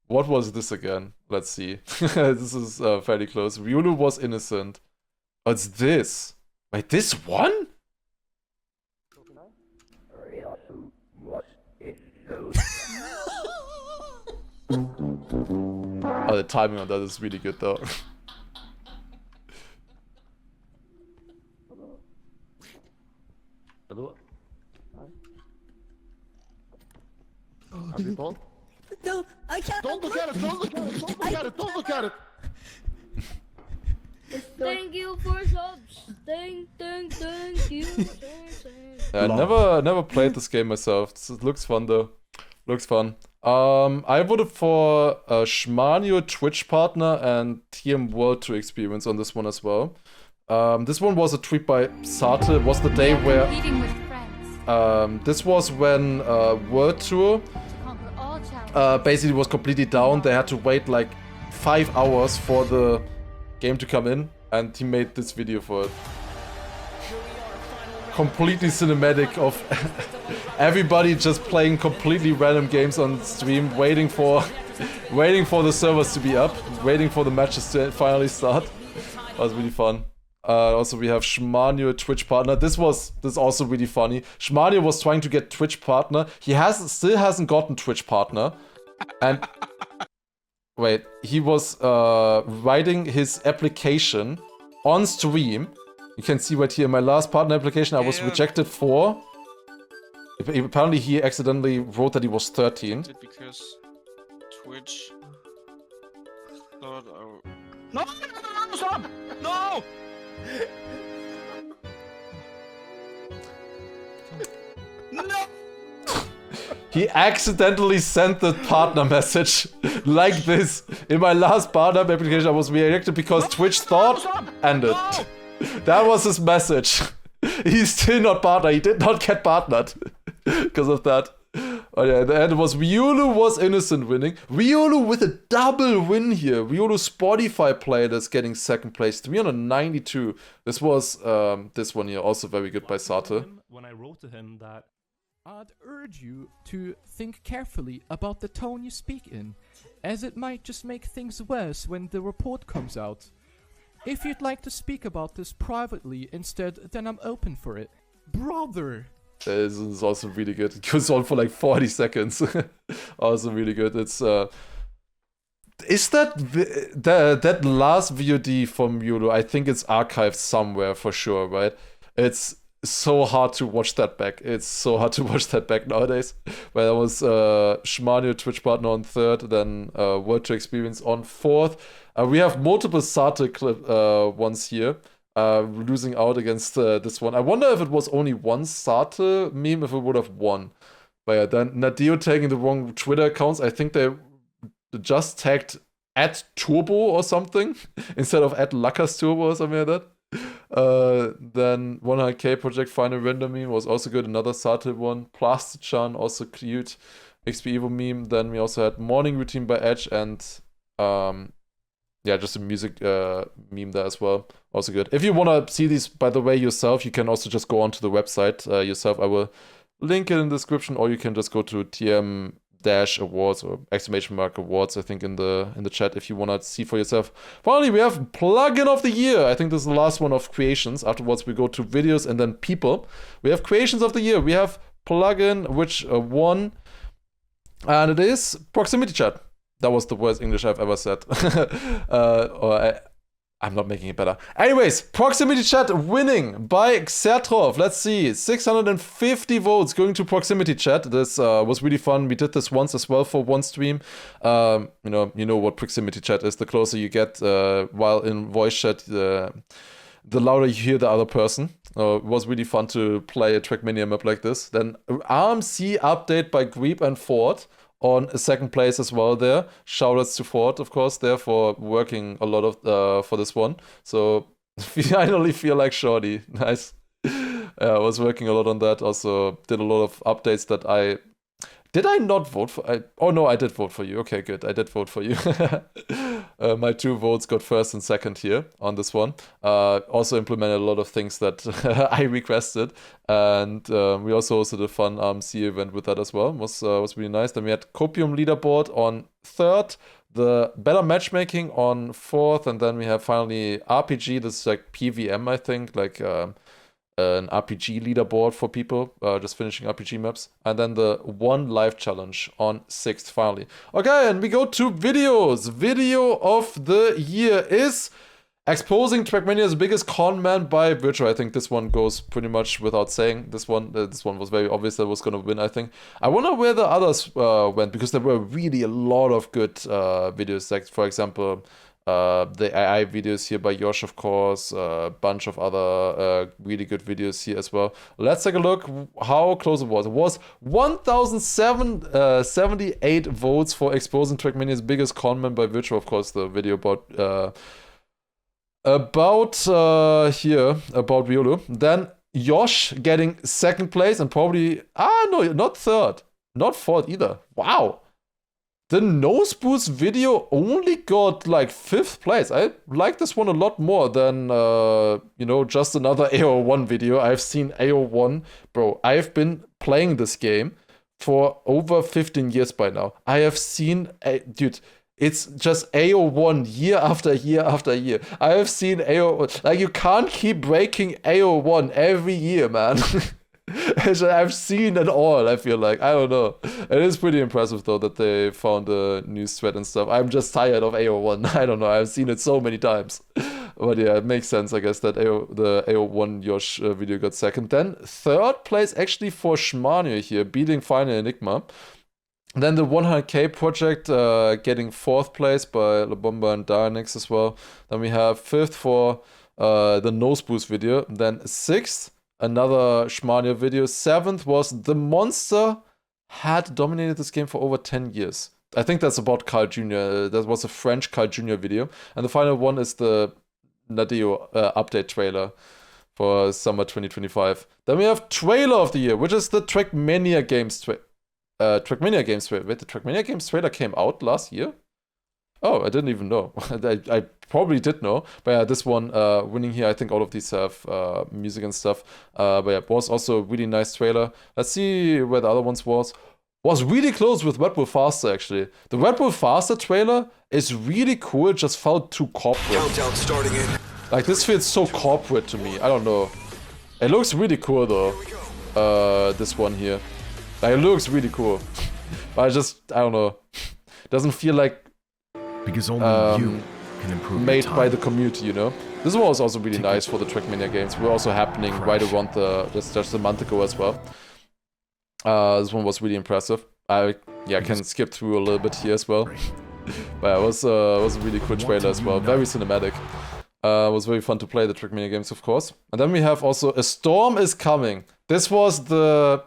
Speaker 1: What was this again? Let's see. This is fairly close. Riolu was innocent. Oh, it's this. Wait, this one? Oh, the timing on that is really good though.
Speaker 2: Hello? Have you told?
Speaker 3: No, I can't.
Speaker 2: Don't look at it! Don't look at it! Don't look at it! Don't look at it!
Speaker 3: Thank you for subs. Thank you.
Speaker 1: I never played this game myself. It looks fun though. Looks fun. I voted for Schmanio Twitch partner and TM World Tour experience on this one as well. This one was a tweet by Sate. It was the day where this was when World Tour basically was completely down. They had to wait like 5 hours for the game to come in, and he made this video for it. Completely cinematic of everybody just playing completely random games on stream, waiting for the servers to be up, waiting for the matches to finally start. That was really fun. Also, we have Schmanio Twitch partner. This is also really funny. Schmanio was trying to get Twitch partner. He still hasn't gotten Twitch partner, and wait, he was writing his application on stream. You can see right here in my last partner application I was rejected for. Apparently he accidentally wrote that he was 13.
Speaker 4: Because Twitch thought No! Stop! No! No!
Speaker 1: He accidentally sent the partner message like this. In my last partner application I was rejected because Twitch thought ended. That was his message. He's still not partner. He did not get partnered because of that. Oh yeah, the end was Riolu was innocent winning. Riolu with a double win here. Riolu Spotify player that's getting second place. 392. This was this one here, also very good by Sate.
Speaker 5: When I wrote to him that I'd urge you to think carefully about the tone you speak in, as it might just make things worse when the report comes out. If you'd like to speak about this privately instead, then I'm open for it. Brother!
Speaker 1: This is also really good. It goes on for like 40 seconds. Also really good. It's is that that last VOD from Yulo? I think it's archived somewhere for sure, right? It's so hard to watch that back. It's so hard to watch that back nowadays. Where there was Schmanio Twitch partner on 3rd, then World Tour Experience on 4th. We have multiple Sate clip ones here. Losing out against this one. I wonder if it was only one Sate meme, if it would have won. But yeah, then Nadeo tagging the wrong Twitter accounts. I think they just tagged @Turbo or something instead of @Lucas Turbo or something like that. Then 100k Project Final Render meme was also good. Another Sate one. Plastichan, also cute. XP Evo meme. Then we also had Morning Routine by Edge and yeah, just a music meme there as well. Also good. If you want to see these, by the way, yourself, you can also just go onto the website yourself. I will link it in the description, or you can just go to TM-awards or !awards, I think, in the chat if you want to see for yourself. Finally, we have plugin of the year. I think this is the last one of creations. Afterwards, we go to videos and then people. We have creations of the year. We have plugin, which won, and it is proximity chat. That was the worst English I've ever said. I'm not making it better. Anyways, proximity chat winning by Xertrov. Let's see, 650 votes going to proximity chat. This was really fun. We did this once as well for one stream. You know what proximity chat is. The closer you get while in voice chat, the louder you hear the other person. It was really fun to play a Trackmania map like this. Then RMC update by Greep and Ford on a second place as well there. Shoutouts to Ford, of course, there for working a lot of for this one. So finally feel like Shorty. Nice. I was working a lot on that. Also did a lot of updates that Did I not vote for? Oh no, I did vote for you. Okay, good. I did vote for you. My 2 votes got first and second here on this one. Also implemented a lot of things that I requested, and we also hosted a fun RMC event with that as well. Was really nice. Then we had Copium leaderboard on 3rd, the better matchmaking on 4th, and then we have finally RPG. This is like PVM, I think, like an RPG leaderboard for people just finishing RPG maps, and then the 1 live challenge on 6th finally. Okay, and we go to videos. Video of the year is exposing Trackmania's biggest con man by Virtual. I think this one goes pretty much without saying. This one was very obvious that was gonna win, I think. I wonder where the others went, because there were really a lot of good videos, like for example the AI videos here by Yosh, of course, a bunch of other really good videos here as well. Let's take a look how close it was. It was 1,078 votes for exposing Trackmania's biggest con man by Virtual. Of course, the video about Riolu. Then Yosh getting 2nd place and probably no, not 3rd, not 4th either. Wow. The nose boost video only got like 5th place. I like this one a lot more than, just another AO1 video. I've seen AO1. Bro, I've been playing this game for over 15 years by now. I have seen, dude, it's just AO1 year after year after year. I have seen AO1. Like, you can't keep breaking AO1 every year, man. I've seen it all, I feel like. I don't know. It is pretty impressive, though, that they found a new thread and stuff. I'm just tired of AO1. I don't know. I've seen it so many times. But yeah, it makes sense, I guess, that the AO1 Yosh video got 2nd. Then 3rd place, actually, for Trackmania here, beating Final Enigma. Then the 100k project getting 4th place by La Bomba and Dynix as well. Then we have 5th for the Nose Boost video. Then 6th, another Trackmania video. 7th was The Monster had dominated this game for over 10 years. I think that's about Carl Jr. That was a French Carl Jr. video. And the final one is the Nadeo update trailer for summer 2025. Then we have Trailer of the Year, which is the Trackmania Games trailer. Trackmania Games trailer. Wait, the Trackmania Games trailer came out last year? Oh, I didn't even know. I probably did know. But yeah, this one winning here. I think all of these have music and stuff. But yeah, it was also a really nice trailer. Let's see where the other ones was. Was really close with Red Bull Faster, actually. The Red Bull Faster trailer is really cool. It just felt too corporate.
Speaker 6: Countdown starting in.
Speaker 1: Like, this feels so corporate to me. I don't know. It looks really cool, though. This one here. Like, it looks really cool. But I don't know. It doesn't feel like
Speaker 6: because only you can improve
Speaker 1: made by the community, you know? This one was also really nice for the Trackmania games. We're also happening right around just a month ago as well. This one was really impressive. I can skip through a little bit here as well. But it was a really cool trailer as well. Very cinematic. It was very fun to play the Trackmania games, of course. And then we have also A Storm is Coming. This was the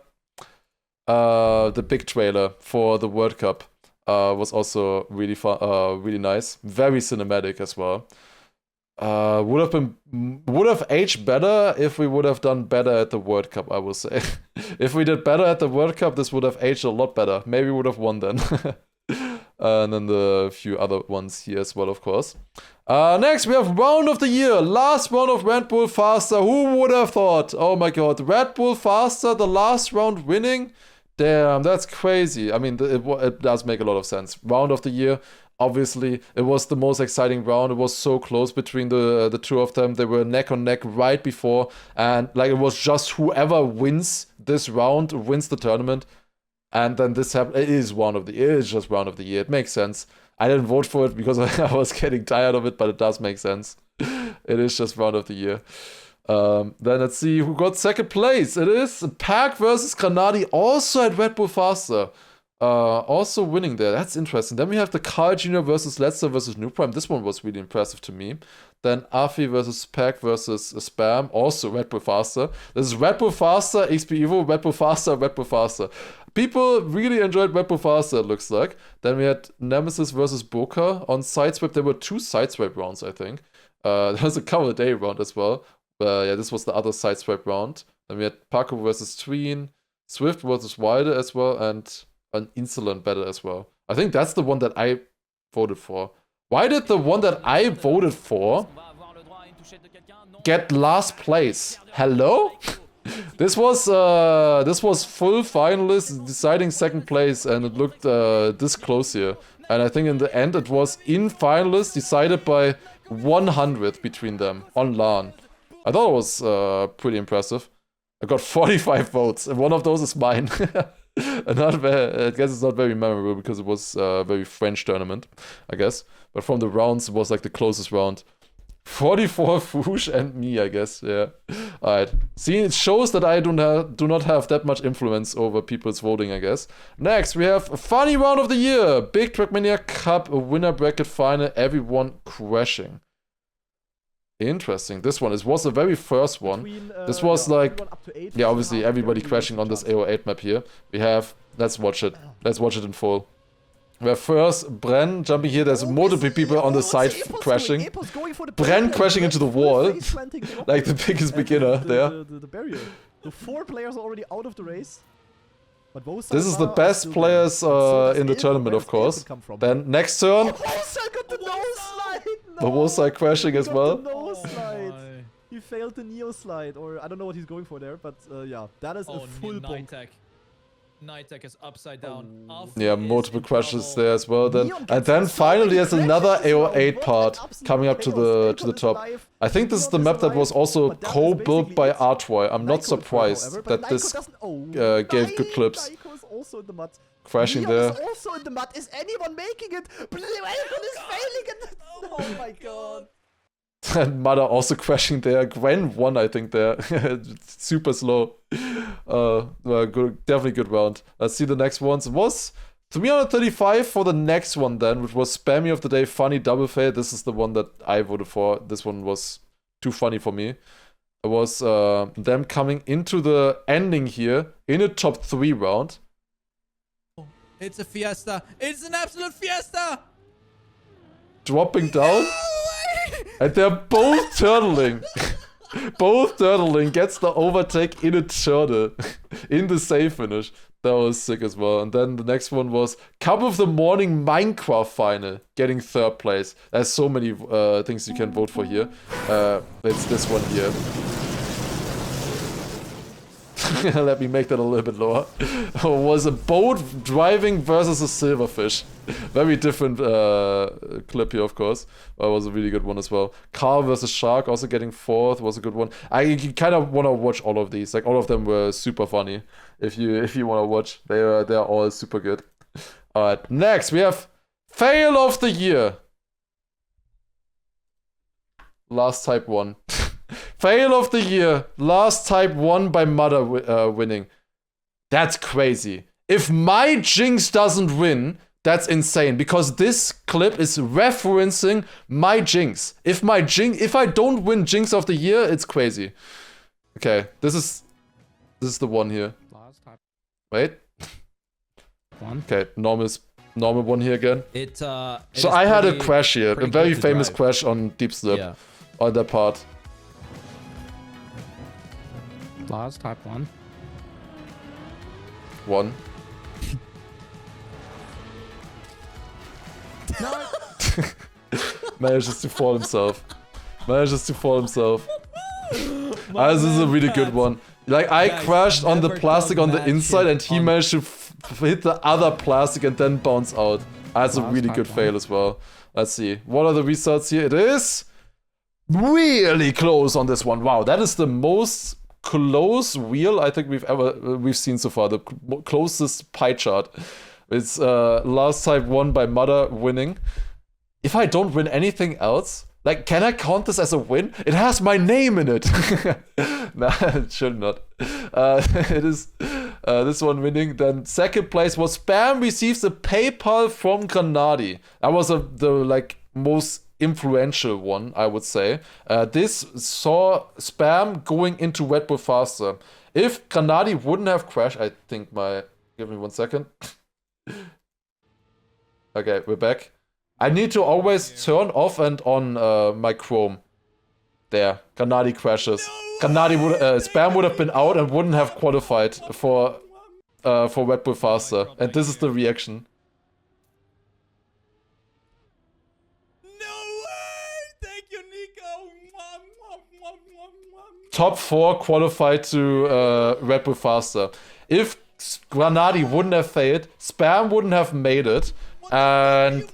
Speaker 1: big trailer for the World Cup. Was also really fun, really nice. Very cinematic as well. Would have aged better if we would have done better at the World Cup, I will say. If we did better at the World Cup, this would have aged a lot better. Maybe we would have won then. And then the few other ones here as well, of course. Next, we have Round of the Year. Last round of Red Bull Faster. Who would have thought? Oh my god. Red Bull Faster, the last round winning? Damn, that's crazy. I mean, it does make a lot of sense. Round of the Year, obviously, it was the most exciting round. It was so close between the two of them. They were neck on neck right before. And like, it was just whoever wins this round wins the tournament. And then this happened. It is Round of the Year. It is just Round of the Year. It makes sense. I didn't vote for it because I was getting tired of it, but it does make sense. It is just Round of the Year. Then let's see who got 2nd place. It is Pack versus Granadi, also at Red Bull Faster. Also winning there. That's interesting. Then we have the Carl Jr. versus Letzer versus New Prime. This one was really impressive to me. Then Afi versus Pack versus Spam, also Red Bull Faster. This is Red Bull Faster, XP Evo, Red Bull Faster, Red Bull Faster. People really enjoyed Red Bull Faster, it looks like. Then we had Nemesis versus Boca on Sideswipe. There were 2 Sideswipe rounds, I think. There was a Cover Day round as well. Yeah, this was the other Sideswipe round. Then we had Paco versus Tween, Swift versus Wilder as well, and an Insolent battle as well. I think that's the one that I voted for. Why did the one that I voted for get last place? Hello? This was full finalists deciding 2nd place, and it looked this close here. And I think in the end it was in finalists decided by 100th between them on LAN. I thought it was pretty impressive. I got 45 votes, and one of those is mine. And I guess it's not very memorable because it was a very French tournament, I guess. But from the rounds, it was like the closest round. 44 Foosh and me, I guess. Yeah. Alright. See, it shows that I do not have that much influence over people's voting, I guess. Next, we have a funny round of the year. Big Trackmania Cup, a winner bracket final, everyone crashing. Interesting. This one was the very first one. This was like, yeah, obviously everybody crashing on this AO8 map here. We have, let's watch it. Let's watch it in full. We have first Bren jumping here. There's multiple people on the side crashing. Bren crashing into the wall. Like the biggest beginner there.
Speaker 2: The barrier. The 4 players are already out of the race. But
Speaker 1: this is the best players in the tournament, of course. Then next turn. The Wosai crashing as well.
Speaker 2: He failed the Neo slide, or I don't know what he's going for there, but yeah, that is a full bonk.
Speaker 7: Night Tech is upside down.
Speaker 1: Yeah, multiple crashes there as well. And then finally there's another AO8 part coming up to the top. I think this is the map that was also co-built by Artoy. I'm not surprised that this gave good clips. Crashing there.
Speaker 2: Also in the mud. Is anyone making it? Anyone is failing it. Oh my god.
Speaker 1: And Mother also crashing there. Gwen won, I think, there. Super slow. Good, definitely good round. Let's see the next ones. It was 335 for the next one then, which was Spammy of the Day, Funny Double Fail. This is the one that I voted for. This one was too funny for me. It was them coming into the ending here in a top 3 round.
Speaker 7: It's a fiesta. It's an absolute fiesta.
Speaker 1: Dropping down. And they're both turtling. Both turtling gets the overtake in a turtle. In the save finish. That was sick as well. And then the next one was Cup of the Morning Minecraft final. Getting 3rd place. There's so many things you can vote for here. It's this one here. Let me make that a little bit lower. It was a boat driving versus a silverfish. Very different clip here, of course. But it was a really good one as well. Car versus Shark also getting 4th was a good one. I kind of want to watch all of these. Like all of them were super funny. If you want to watch, they're all super good. All right, next we have Fail of the Year. Last Type 1. Fail of the Year. Last Type 1 by Mother winning. That's crazy. If my Jinx doesn't win, that's insane. Because this clip is referencing my Jinx. If I don't win Jinx of the Year, it's crazy. Okay, this is the one here. Wait. Okay, normal one here again. So I had a crash here. A very famous crash on Deep Slip. Yeah. On that part.
Speaker 5: Lars, type 1.
Speaker 1: 1.
Speaker 5: No.
Speaker 1: Manages to fall himself. This is a really good one. Like, I crashed on the plastic on the inside and he managed to hit the other plastic and then bounce out. That's a really good fail as well. Let's see. What are the results here? It is really close on this one. Wow, that is the most close wheel I think we've seen so far. The closest pie chart. It's Last Type 1 by Mother winning. If I don't win anything else, like, can I count this as a win? It has my name in it. Nah, it should not. It is this one winning. Then second place was Spam receives a PayPal from Granadi. That was the like most influential one, I would say. This saw Spam going into Red Bull faster. If Granadi wouldn't have crashed, I think give me 1 second. Okay, we're back. I need to always turn off and on my Chrome. There, Granadi crashes. Spam would have been out and wouldn't have qualified for Red Bull faster. And this is the reaction. Top 4 qualified to Red Bull faster. If Granadi wouldn't have failed, Spam wouldn't have made it, and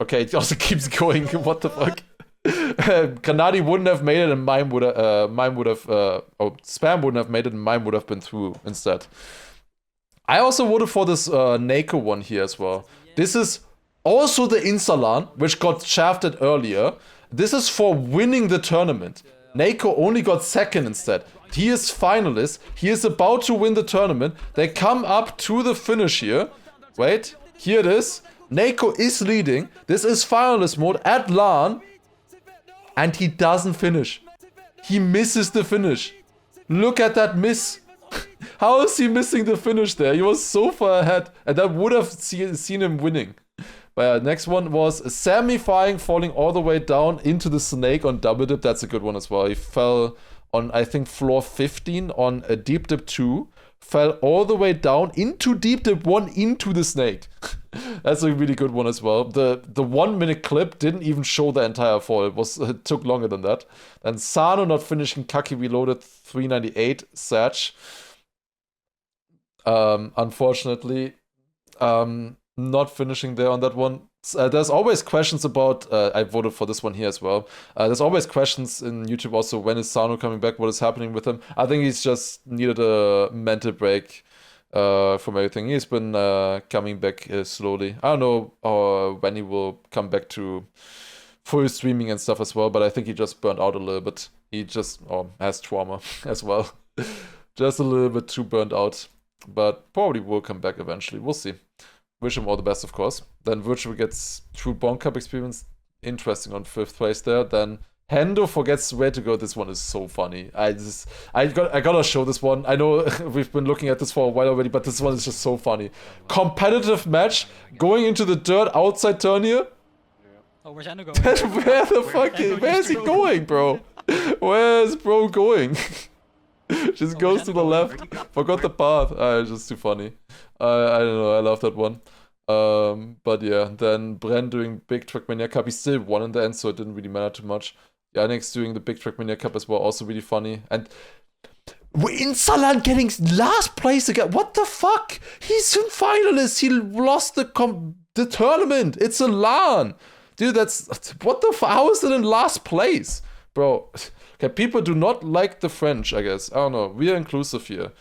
Speaker 1: okay, it also keeps going. What the fuck? Granadi wouldn't have made it, and Spam wouldn't have made it, and Mime would have been through instead. I also voted for this Nako one here as well. This is also the Insalan, which got shafted earlier. This is for winning the tournament. Nako only got second instead. He is finalist. He is about to win the tournament. They come up to the finish here. Wait, here it is. Nako is leading. This is finalist mode at LAN. And he doesn't finish. He misses the finish. Look at that miss. How is he missing the finish there? He was so far ahead. And that would have seen him winning. But next one was Sammy falling all the way down into the snake on double dip. That's a good one as well. He fell on, I think, floor 15 on a deep dip 2. Fell all the way down into deep dip 1 into the snake. That's a really good one as well. The 1 minute clip didn't even show the entire fall. It took longer than that. Then Sano not finishing Kaki reloaded 398 Satch. Unfortunately, not finishing there on that one. There's always questions about, I voted for this one here as well. There's always questions in YouTube also, when is Sano coming back, what is happening with him. I think he's just needed a mental break from everything. He's been coming back slowly. I don't know when he will come back to full streaming and stuff as well, but I think he just burned out a little bit. He just has trauma as well. Just a little bit too burned out, but probably will come back eventually. We'll see. Wish him all the best, of course. Then Virtual gets true Bonk Cup experience. Interesting on 5th place there. Then Hendo forgets where to go. This one is so funny. I gotta show this one. I know we've been looking at this for a while already, but this one is just so funny. Competitive match going into the dirt outside turn here.
Speaker 8: Oh, where's Hendo going?
Speaker 1: Where is he going, bro? Where's bro going? Just goes to the left. Forgot the path. It's just too funny. I don't know. I love that one. But yeah, then Bren doing big Trackmania Cup. He still won in the end, so it didn't really matter too much. Yannick's doing the big Trackmania Cup as well. Also really funny. And Insalan getting last place again. What the fuck? He's in finalist. He lost the tournament. It's a LAN. Dude, that's... What the fuck? How is it in last place? Bro... Okay, people do not like the French, I guess. I don't know. We are inclusive here.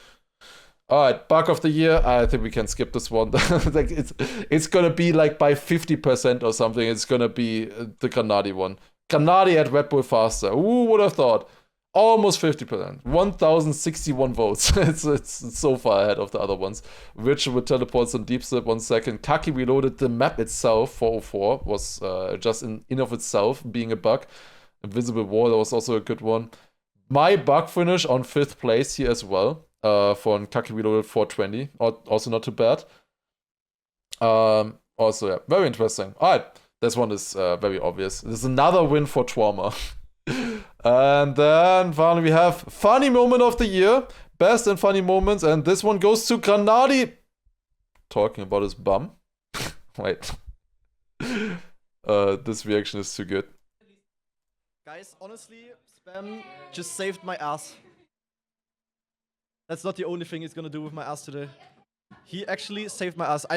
Speaker 1: Alright, bug of the year. I think we can skip this one. Like it's gonna be like by 50% or something. It's gonna be the Granadi one. Granadi at Red Bull faster. Who would have thought? Almost 50%. 1,061 votes. It's so far ahead of the other ones. Virtual with teleports on deep slip 1 second. Kaki reloaded. The map itself, 404, was just in of itself being a bug. Invisible Wall, that was also a good one. My bug finish on 5th place here as well. For Kaki Reloaded 420. Also not too bad. Also, yeah, very interesting. Alright, this one is very obvious. This is another win for Trauma. And then finally we have Funny Moment of the Year. Best and funny moments. And this one goes to Granadi. Talking about his bum. Wait. This reaction is too good.
Speaker 2: Guys, honestly, Spam just saved my ass. That's not the only thing he's gonna do with my ass today. He actually saved my ass.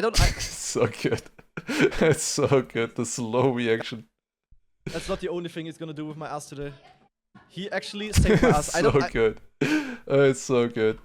Speaker 1: So good. It's so good. The slow reaction.
Speaker 2: That's not the only thing he's gonna do with my ass today. He actually saved my ass.
Speaker 1: So good. It's so good.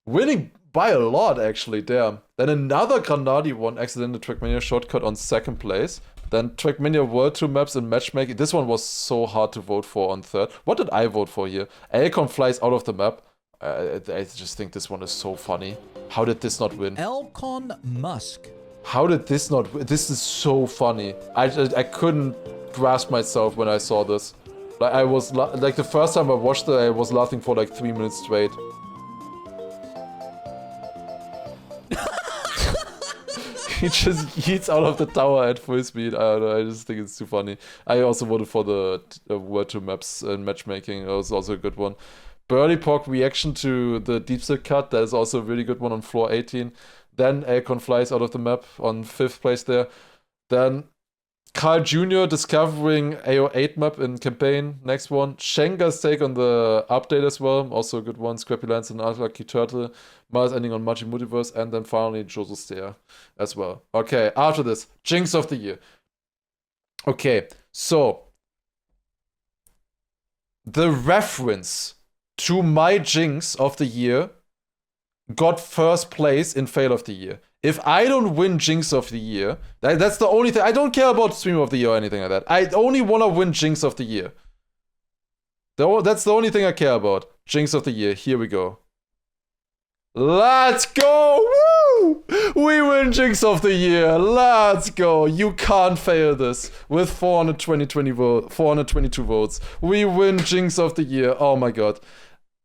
Speaker 1: Winning by a lot, actually. Damn. Then another Granadi one accidental Trackmania shortcut on 2nd place. Then Trackmania World 2 maps and matchmaking. This one was so hard to vote for on 3rd. What did I vote for here? Alcon flies out of the map. I just think this one is so funny. How did this not win?
Speaker 7: Alcon Musk.
Speaker 1: How did this not win? This is so funny. I couldn't grasp myself when I saw this. Like I was like the first time I watched it, I was laughing for like 3 minutes straight. He just yeets out of the tower at full speed. I don't know, I just think it's too funny. I also voted for the World 2 maps and matchmaking. That was also a good one. Burly Pork reaction to the deep silk cut. That is also a really good one on floor 18. Then Alcon flies out of the map on 5th place there. Then Carl Jr. discovering AO8 map in campaign. Next one. Shenga's take on the update as well. Also a good one. Scrappy Lance and Unlucky Turtle. Mars ending on Magi Multiverse. And then finally Joseph Stair as well. Okay, after this, Jinx of the Year. Okay, so the reference to my jinx of the year got first place in fail of the year. If I don't win jinx of the year, that's the only thing. I don't care about stream of the year or anything like that. I only want to win jinx of the year. That's the only thing I care about. Jinx of the year. Here we go. Let's go! Woo! We win jinx of the year. Let's go. You can't fail this. With 422 votes. We win jinx of the year. Oh my god.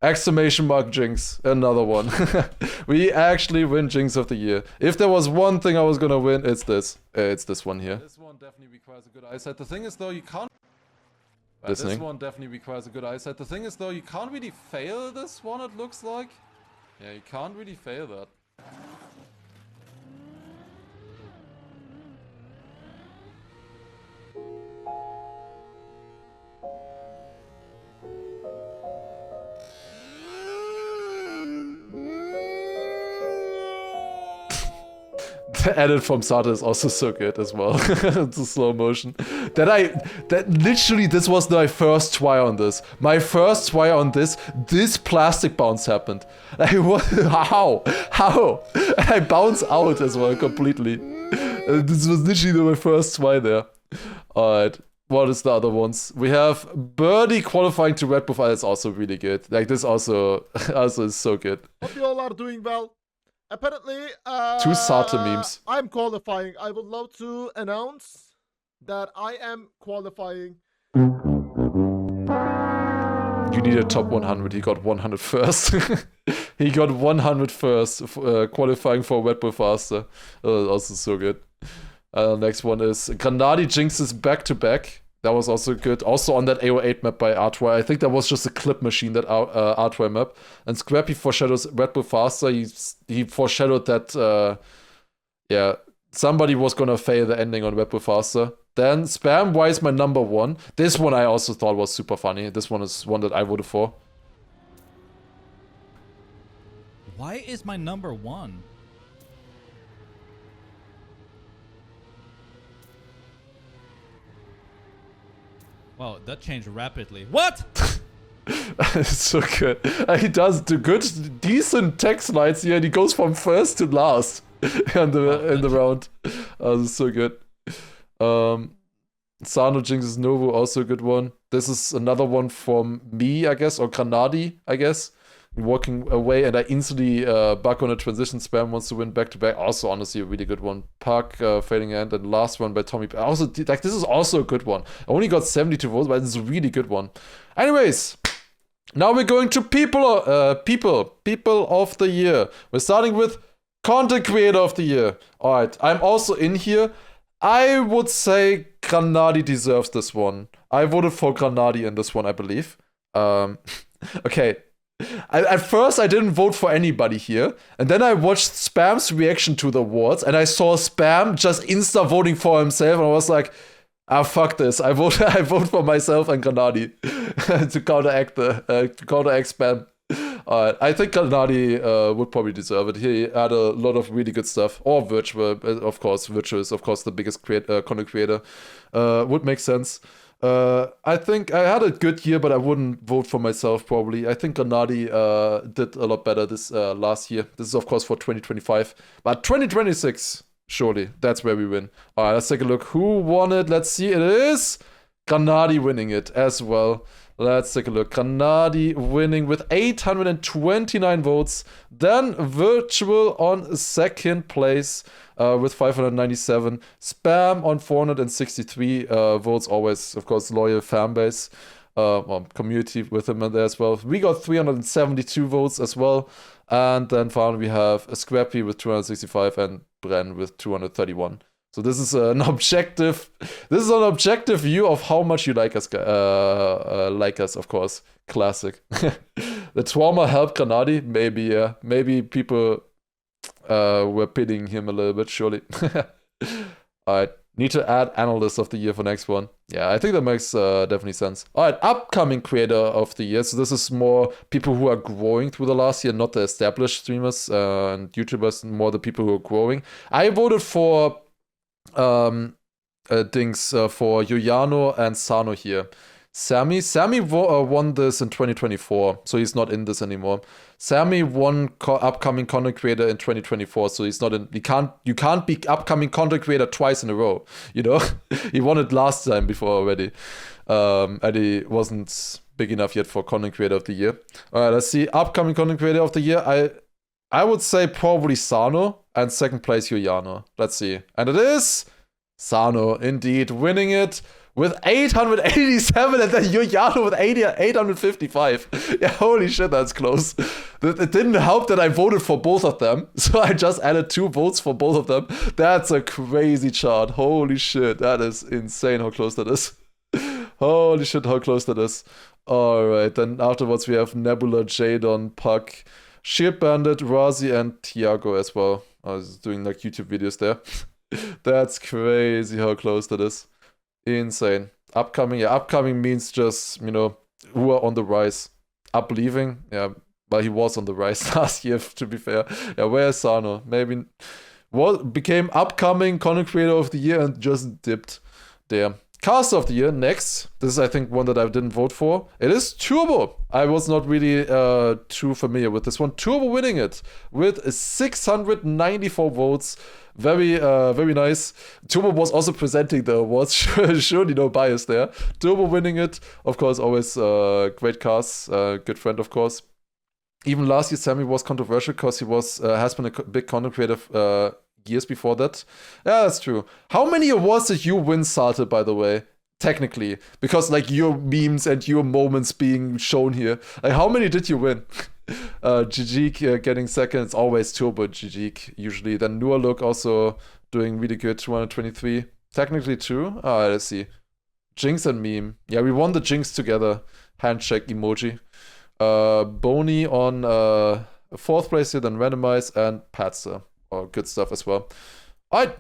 Speaker 1: Exclamation mark jinx. Another one. We actually win jinx of the year. If there was one thing I was gonna win, it's this. It's this one here. This one definitely requires a good eyesight. The thing is though, you can't... This one definitely requires a good eyesight. The thing is though, you can't really fail this one, it looks like. Yeah, you can't really fail that. The edit from Sata is also so good as well. It's a slow motion. Literally, this was my first try on this. My first try on this plastic bounce happened. Like, what? How? And I bounce out as well completely. This was literally my first try there. Alright. What is the other ones? We have Birdie qualifying to Red Bull. That's also really good. Like, this also is so good.
Speaker 2: Hope you all are doing well. Apparently,
Speaker 1: Two Sata memes.
Speaker 2: I'm qualifying. I would love to announce that I am qualifying.
Speaker 1: You need a top 100. He got 100 first. He got 100 first, qualifying for Red Bull Faster. Also so good. Next one is Granadi jinxes back to back. That was also good. Also on that AO8 map by Artwire. I think that was just a clip machine, that Artwire map. And Scrappy foreshadows Red Bull Faster. He foreshadowed that, yeah, somebody was gonna fail the ending on Red Bull Faster. Then Spam-wise, my number one. This one I also thought was super funny. This one is one that I voted for.
Speaker 7: Why is my number one? Wow, that changed rapidly. What?
Speaker 1: It's so good. He does the good, decent tech slides here, and he goes from first to last in the round. This is so good. Sano jinxes Novo, also a good one. This is another one from me, I guess, or Granadi, I guess. Walking away, and I instantly back on a transition. Spam wants to win back to back. Also, honestly, a really good one. Puck, fading end, and last one by Tommy. Also, like, this is also a good one. I only got 72 votes, but it's a really good one. Anyways, now we're going to people of the year. We're starting with content creator of the year. All right, I'm also in here. I would say Granadi deserves this one. I voted for Granadi in this one, I believe. Okay. At first, I didn't vote for anybody here, and then I watched Spam's reaction to the awards, and I saw Spam just insta-voting for himself, and I was like, ah, fuck this. I vote for myself and Granadi to counteract Spam. I think Granadi would probably deserve it. He had a lot of really good stuff. Or Virtual, of course. Virtual is, of course, the biggest content creator. Would make sense. I think I had a good year, but I wouldn't vote for myself probably. I think Granadi did a lot better this last year. This is of course for 2025, but 2026, surely that's where we win. All right, let's take a look. Who won it? Let's see. It is Granadi winning it as well. Let's take a look. Granadi winning with 829 votes. Then Virtual on second place with 597. Spam on 463 votes. Always, of course, loyal fan base. Community with him in there as well. We got 372 votes as well. And then finally we have Scrappy with 265 and Bren with 231. So this is an objective view of how much you like us, of course. Classic. The trauma helped Granadi, maybe, yeah. Maybe people were pitying him a little bit, surely. Alright, need to add analyst of the year for next one. Yeah, I think that makes definitely sense. Alright, upcoming creator of the year. So this is more people who are growing through the last year, not the established streamers and YouTubers, more the people who are growing. I voted for dings for Giuliano and Sano here. Sammy won this in 2024, so he's not in this anymore. Sammy won upcoming content creator in 2024, so he's not in. You can't be upcoming content creator twice in a row. You know, he won it last time before already, and he wasn't big enough yet for content creator of the year. All right, let's see. Upcoming content creator of the year. I would say probably Sano, and second place Giuliano. Let's see, and it is Sano indeed winning it with 887, and then Giuliano with 855. Yeah, holy shit, that's close. It didn't help that I voted for both of them, so I just added 2 votes for both of them. That's a crazy chart. Holy shit, that is insane how close that is. Holy shit, how close that is. Alright, then afterwards we have Nebula, Jadon, Puck, Shield Bandit, Razi, and Tiago as well. I was doing like YouTube videos there. That's crazy how close that is. Insane. Upcoming, yeah, upcoming means just, you know, who are on the rise. Up leaving, yeah, but he was on the rise last year, to be fair. Yeah, where's Sano? Maybe became upcoming content creator of the year and just dipped there. Caster of the year, next. This is, I think, one that I didn't vote for. It is Turbo. I was not really too familiar with this one. Turbo winning it with 694 votes. Very, very nice. Turbo was also presenting the awards. Surely no bias there. Turbo winning it. Of course, always great cast. Good friend, of course. Even last year, Sammy was controversial because he has been a big content creator years before that. Yeah, that's true. How many awards did you win, Salte, by the way? Technically. Because, like, your memes and your moments being shown here. Like, how many did you win? Jijik getting second. It's always Turbo Jijik, usually. Then Nualuk also doing really good, 223. Technically 2. Alright, let's see. Jinx and meme. Yeah, we won the Jinx together. Handshake emoji. Boney on 4th place here, then Randomize, and Patzer. Oh, good stuff as well. Alright.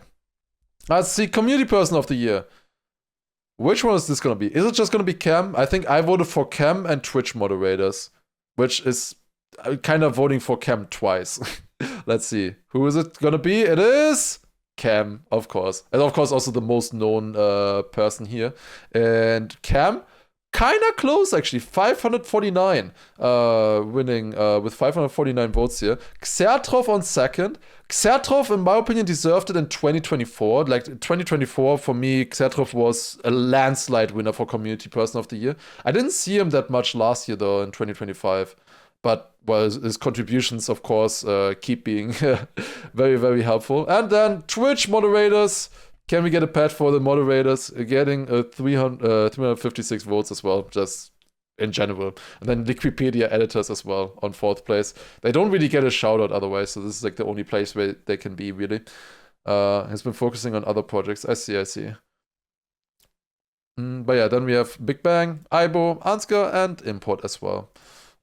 Speaker 1: Let's see. Community Person of the Year. Which one is this gonna be? Is it just gonna be Cam? I think I voted for Cam and Twitch moderators, which is kind of voting for Cam twice. Let's see. Who is it gonna be? It is Cam, of course. And of course also the most known person here. And Cam, kind of close actually. 549 winning with 549 votes here. Xertrov on second. Xertrov, in my opinion, deserved it in 2024. Like 2024, for me, Xertrov was a landslide winner for Community Person of the Year. I didn't see him that much last year though in 2025. But well, his contributions, of course, keep being very, very helpful. And then Twitch moderators. Can we get a pet for the moderators? Getting 356 votes as well, just in general. And then Wikipedia editors as well on 4th place. They don't really get a shout out otherwise, so this is like the only place where they can be, really. Has been focusing on other projects. I see. But yeah, then we have Big Bang, Aibo, Ansgar, and Import as well.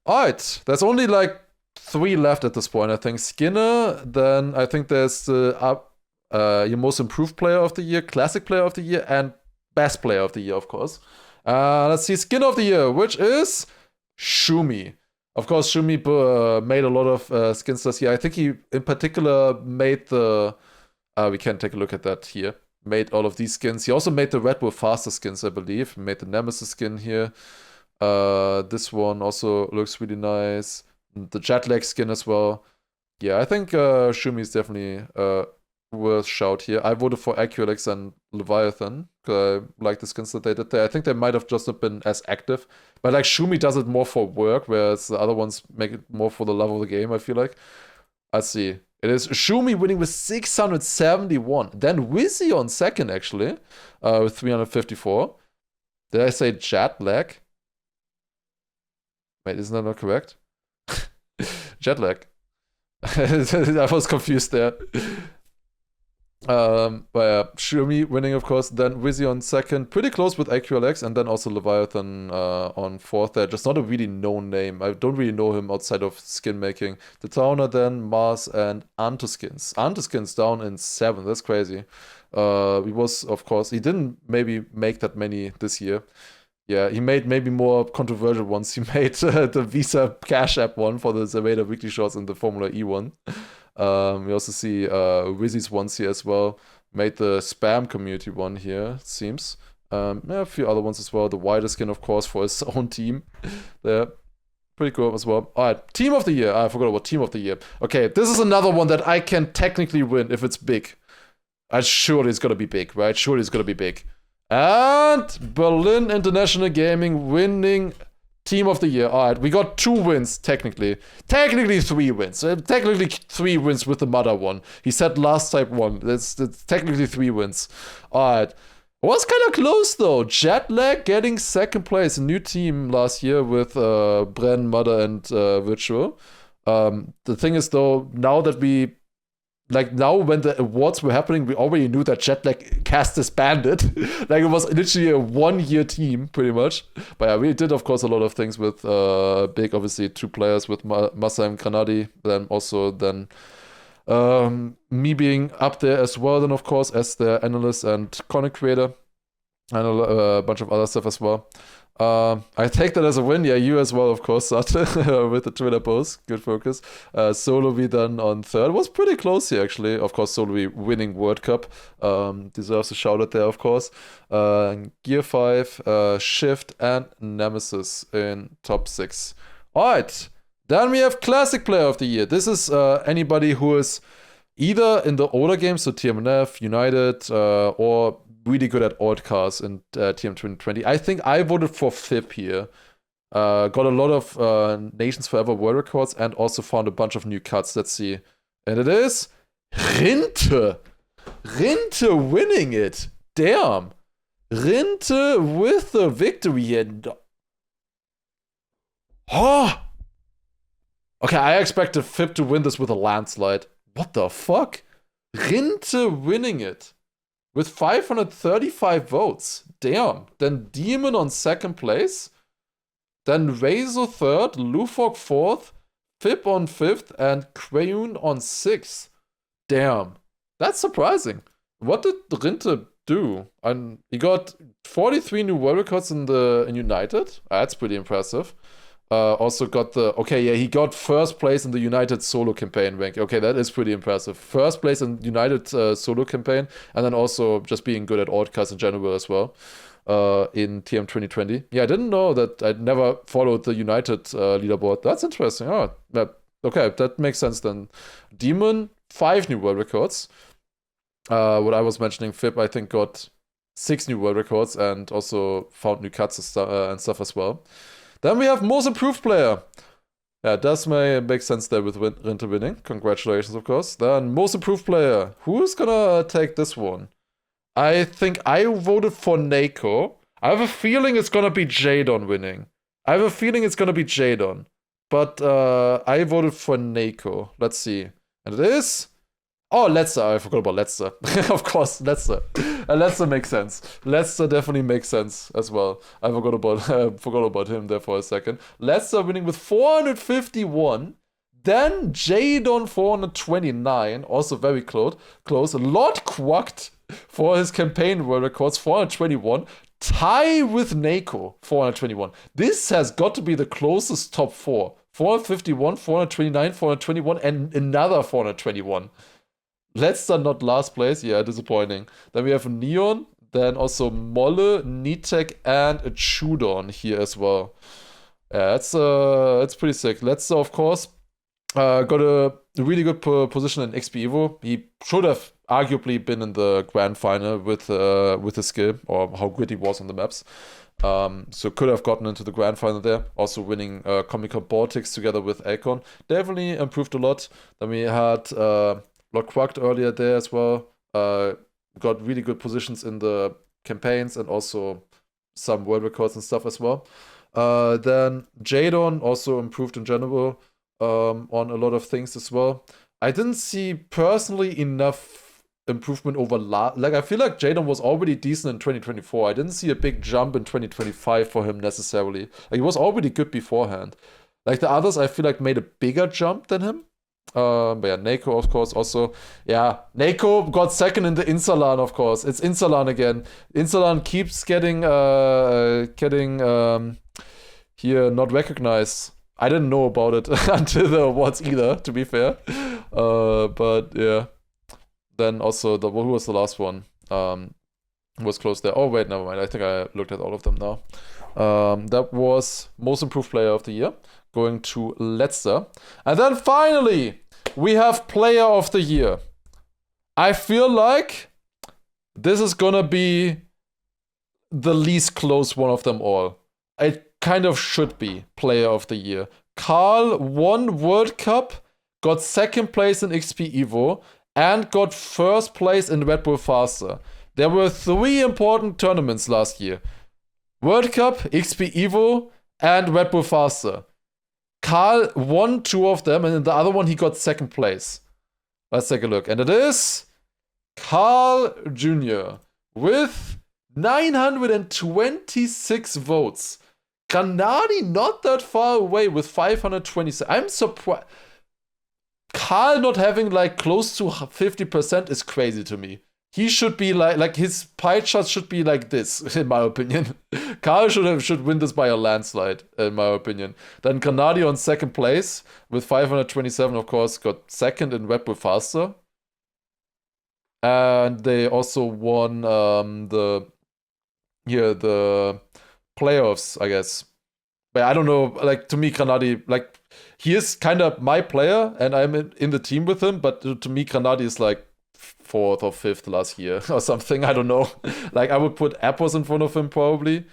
Speaker 1: Alright, there's only like 3 left at this point, I think. Skinner, then I think there's your most improved player of the year, classic player of the year, and best player of the year, of course. Let's see, skin of the year, which is Shumi. Of course, Shumi made a lot of skins this year. I think he, in particular, made the... we can take a look at that here. Made all of these skins. He also made the Red Bull Faster skins, I believe. Made the Nemesis skin here. This one also looks really nice. The Jetlag skin as well. Yeah, I think Shumi is definitely... worth shout here. I voted for Aculex and Leviathan because I like the skins that they did there. I think they might have just not been as active, but like Shumi does it more for work, whereas the other ones make it more for the love of the game, I feel like. Let's see. It is Shumi winning with 671. Then Wizzy on second, actually, with 354. Did I say Jetlag? Wait, isn't that not correct? Jetlag. I was confused there. But yeah, Shumi winning, of course. Then Wizzy on second, pretty close with AQLX, and then also Leviathan on 4th there. Just not a really known name. I don't really know him outside of skin making. The Towner then, Mars, and Antoskins. Antoskins down in 7th. That's crazy. He was, of course, he didn't maybe make that many this year. Yeah, he made maybe more controversial ones. He made the Visa Cash App one for the Zervader Weekly Shorts and the Formula E one. We also see Wizzy's ones here as well. made the spam community one here, it seems. Yeah, a few other ones as well. The wider skin, of course, for his own team. There. Pretty cool as well. Alright, Team of the Year. I forgot about Team of the Year. Okay, this is another one that I can technically win if it's big. I'm sure it's gonna be big, right? Sure it's gonna be big. And Berlin International Gaming winning Team of the Year. Alright, we got 2 wins, technically. Technically 3 wins. Technically 3 wins with the mother one. He said last type 1. It's technically 3 wins. Alright. Was kind of close though. Jetlag getting 2nd place. A new team last year with Bren, Mother, and Virtual. The thing is though, now that now when the awards were happening, we already knew that Jetlag cast disbanded. Like it was literally a 1-year team, pretty much. But yeah, we did of course a lot of things with big, obviously 2 players with Massa and Granadi. Then me being up there as well, then of course as the analyst and content creator, and a bunch of other stuff as well. I take that as a win. Yeah, you as well, of course, Sate, with the Twitter post. Good focus. Solo we done on 3rd. Was pretty close here, actually. Of course, Solo we winning World Cup. Deserves a shout out there, of course. Gear 5, Shift, and Nemesis in top 6. Alright. Then we have Classic Player of the Year. This is anybody who is either in the older games, so TMNF, United, or really good at old cars in TM 2020. I think I voted for Fib here. Got a lot of Nations Forever World Records and also found a bunch of new cuts. Let's see. And it is Rinte. Rinte winning it. Damn. Rinte with the victory here. Oh! Okay, I expected Fib to win this with a landslide. What the fuck? Rinte winning it with 535 votes. Damn. Then Demon on 2nd place. Then Razor 3rd, Lufok 4th, Fib on 5th, and Quayun on 6th. Damn. That's surprising. What did Rinte do? And he got 43 new world records in United. That's pretty impressive. Also got he got 1st place in the United solo campaign rank. Okay, that is pretty impressive. 1st place in United solo campaign, and then also just being good at oddcast in general as well. In TM 2020. Yeah, I didn't know that. I'd never followed the United leaderboard. That's interesting. Oh, okay, that makes sense then. Demon, 5 new world records. What I was mentioning, Fib, I think got 6 new world records and also found new cuts and stuff as well. Then we have Most Improved Player. Yeah, it does make sense there with Rinte winning. Congratulations, of course. Then Most Improved Player. Who's gonna take this one? I think I voted for Nako. I have a feeling it's gonna be Jadon winning. But I voted for Nako. Let's see. And it is... Oh, Letzer. I forgot about Letzer. Of course, Letzer. Letzer makes sense. Letzer definitely makes sense as well. I forgot about him there for a second. Letzer winning with 451. Then Jadon 429. Also very close. Lord Quacked for his campaign world records, 421. Tie with Nako, 421. This has got to be the closest top 4. 451, 429, 421, and another 421. Let's not last place. Yeah, disappointing. Then we have Neon, then also Molle, Nitek, and a Chudon here as well. Yeah, it's pretty sick. Let's of course got a really good position in XP Evo. He should have arguably been in the grand final with his skill or how good he was on the maps. So could have gotten into the grand final there. Also winning Comic-Con Baltics together with Akon. Definitely improved a lot. Then we had Lord Quacked earlier there as well. Got really good positions in the campaigns and also some world records and stuff as well. Then Jadon also improved in general on a lot of things as well. I didn't see personally enough improvement over I feel like Jadon was already decent in 2024. I didn't see a big jump in 2025 for him necessarily. Like, he was already good beforehand. Like the others, I feel like made a bigger jump than him. But yeah, Nako of course also. Yeah, Nako got 2nd in the Insalan, of course. It's Insalan again. Insalan keeps getting here not recognized. I didn't know about it until the awards either, to be fair. But yeah. Then also, who was the last one? Was close there. Oh, wait, never mind. I think I looked at all of them now. That was Most Improved Player of the Year, going to Letzter. And then finally, we have Player of the Year. I feel like this is gonna be the least close one of them all. It kind of should be Player of the Year. Carl won World Cup, got second place in XP Evo, and got first place in Red Bull Faster. There were 3 important tournaments last year. World Cup, XP Evo, and Red Bull Faster. Carl won 2 of them, and in the other one he got second place. Let's take a look. And it is Carl Jr. with 926 votes. Granadi not that far away with 527. I'm surprised. Carl not having like close to 50% is crazy to me. He should be like his pie chart should be like this, in my opinion. Carl should win this by a landslide, in my opinion. Then Granadi on second place with 527, of course, got second in Red Bull Faster. And they also won the playoffs, I guess. But I don't know, like, to me, Granadi, like, he is kind of my player, and I'm in the team with him, but to me, Granadi is like 4th or 5th last year or something. I don't know. Like, I would put Appos in front of him probably.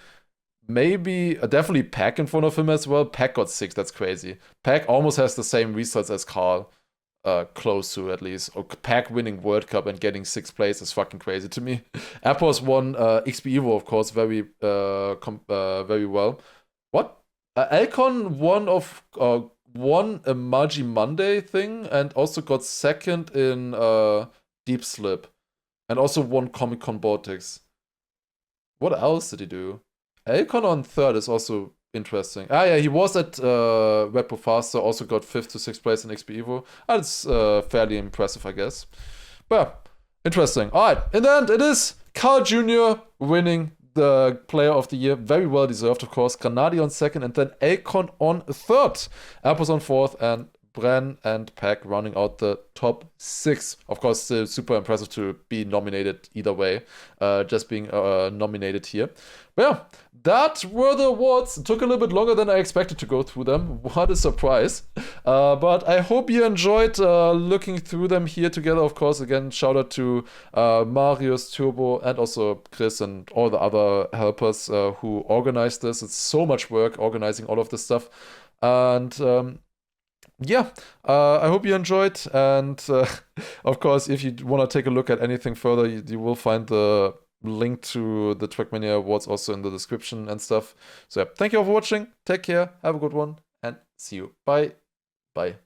Speaker 1: Maybe, definitely Pack in front of him as well. Pack got 6, that's crazy. Pack almost has the same results as Carl. Close to, at least. Or Pack winning World Cup and getting 6th place is fucking crazy to me. Appos won XP Evo, of course, very well. What? Alcon won a Magi Monday thing and also got second in Deep Slip. And also won Comic Con Vortex. What else did he do? Alcon on 3rd is also interesting. Yeah, he was at Red Bull Faster, also got 5th to 6th place in XP Evo. That's fairly impressive, I guess. But yeah, interesting. Alright, in the end, it is Carl Jr. winning the Player of the Year. Very well deserved, of course. Granadi on 2nd, and then Alcon on 3rd. Apples on 4th, and Bren and Pack running out the top 6. Of course, still super impressive to be nominated either way. Just being nominated here. But yeah, that were the awards. It took a little bit longer than I expected to go through them. What a surprise. But I hope you enjoyed looking through them here together. Of course, again, shout out to Marius, Turbo, and also Chris and all the other helpers who organized this. It's so much work organizing all of this stuff. And yeah, I hope you enjoyed. And of course, if you want to take a look at anything further, you will find the link to the Trackmania awards also in the description and stuff. So yeah, thank you all for watching. Take care, have a good one, and see you. Bye. Bye.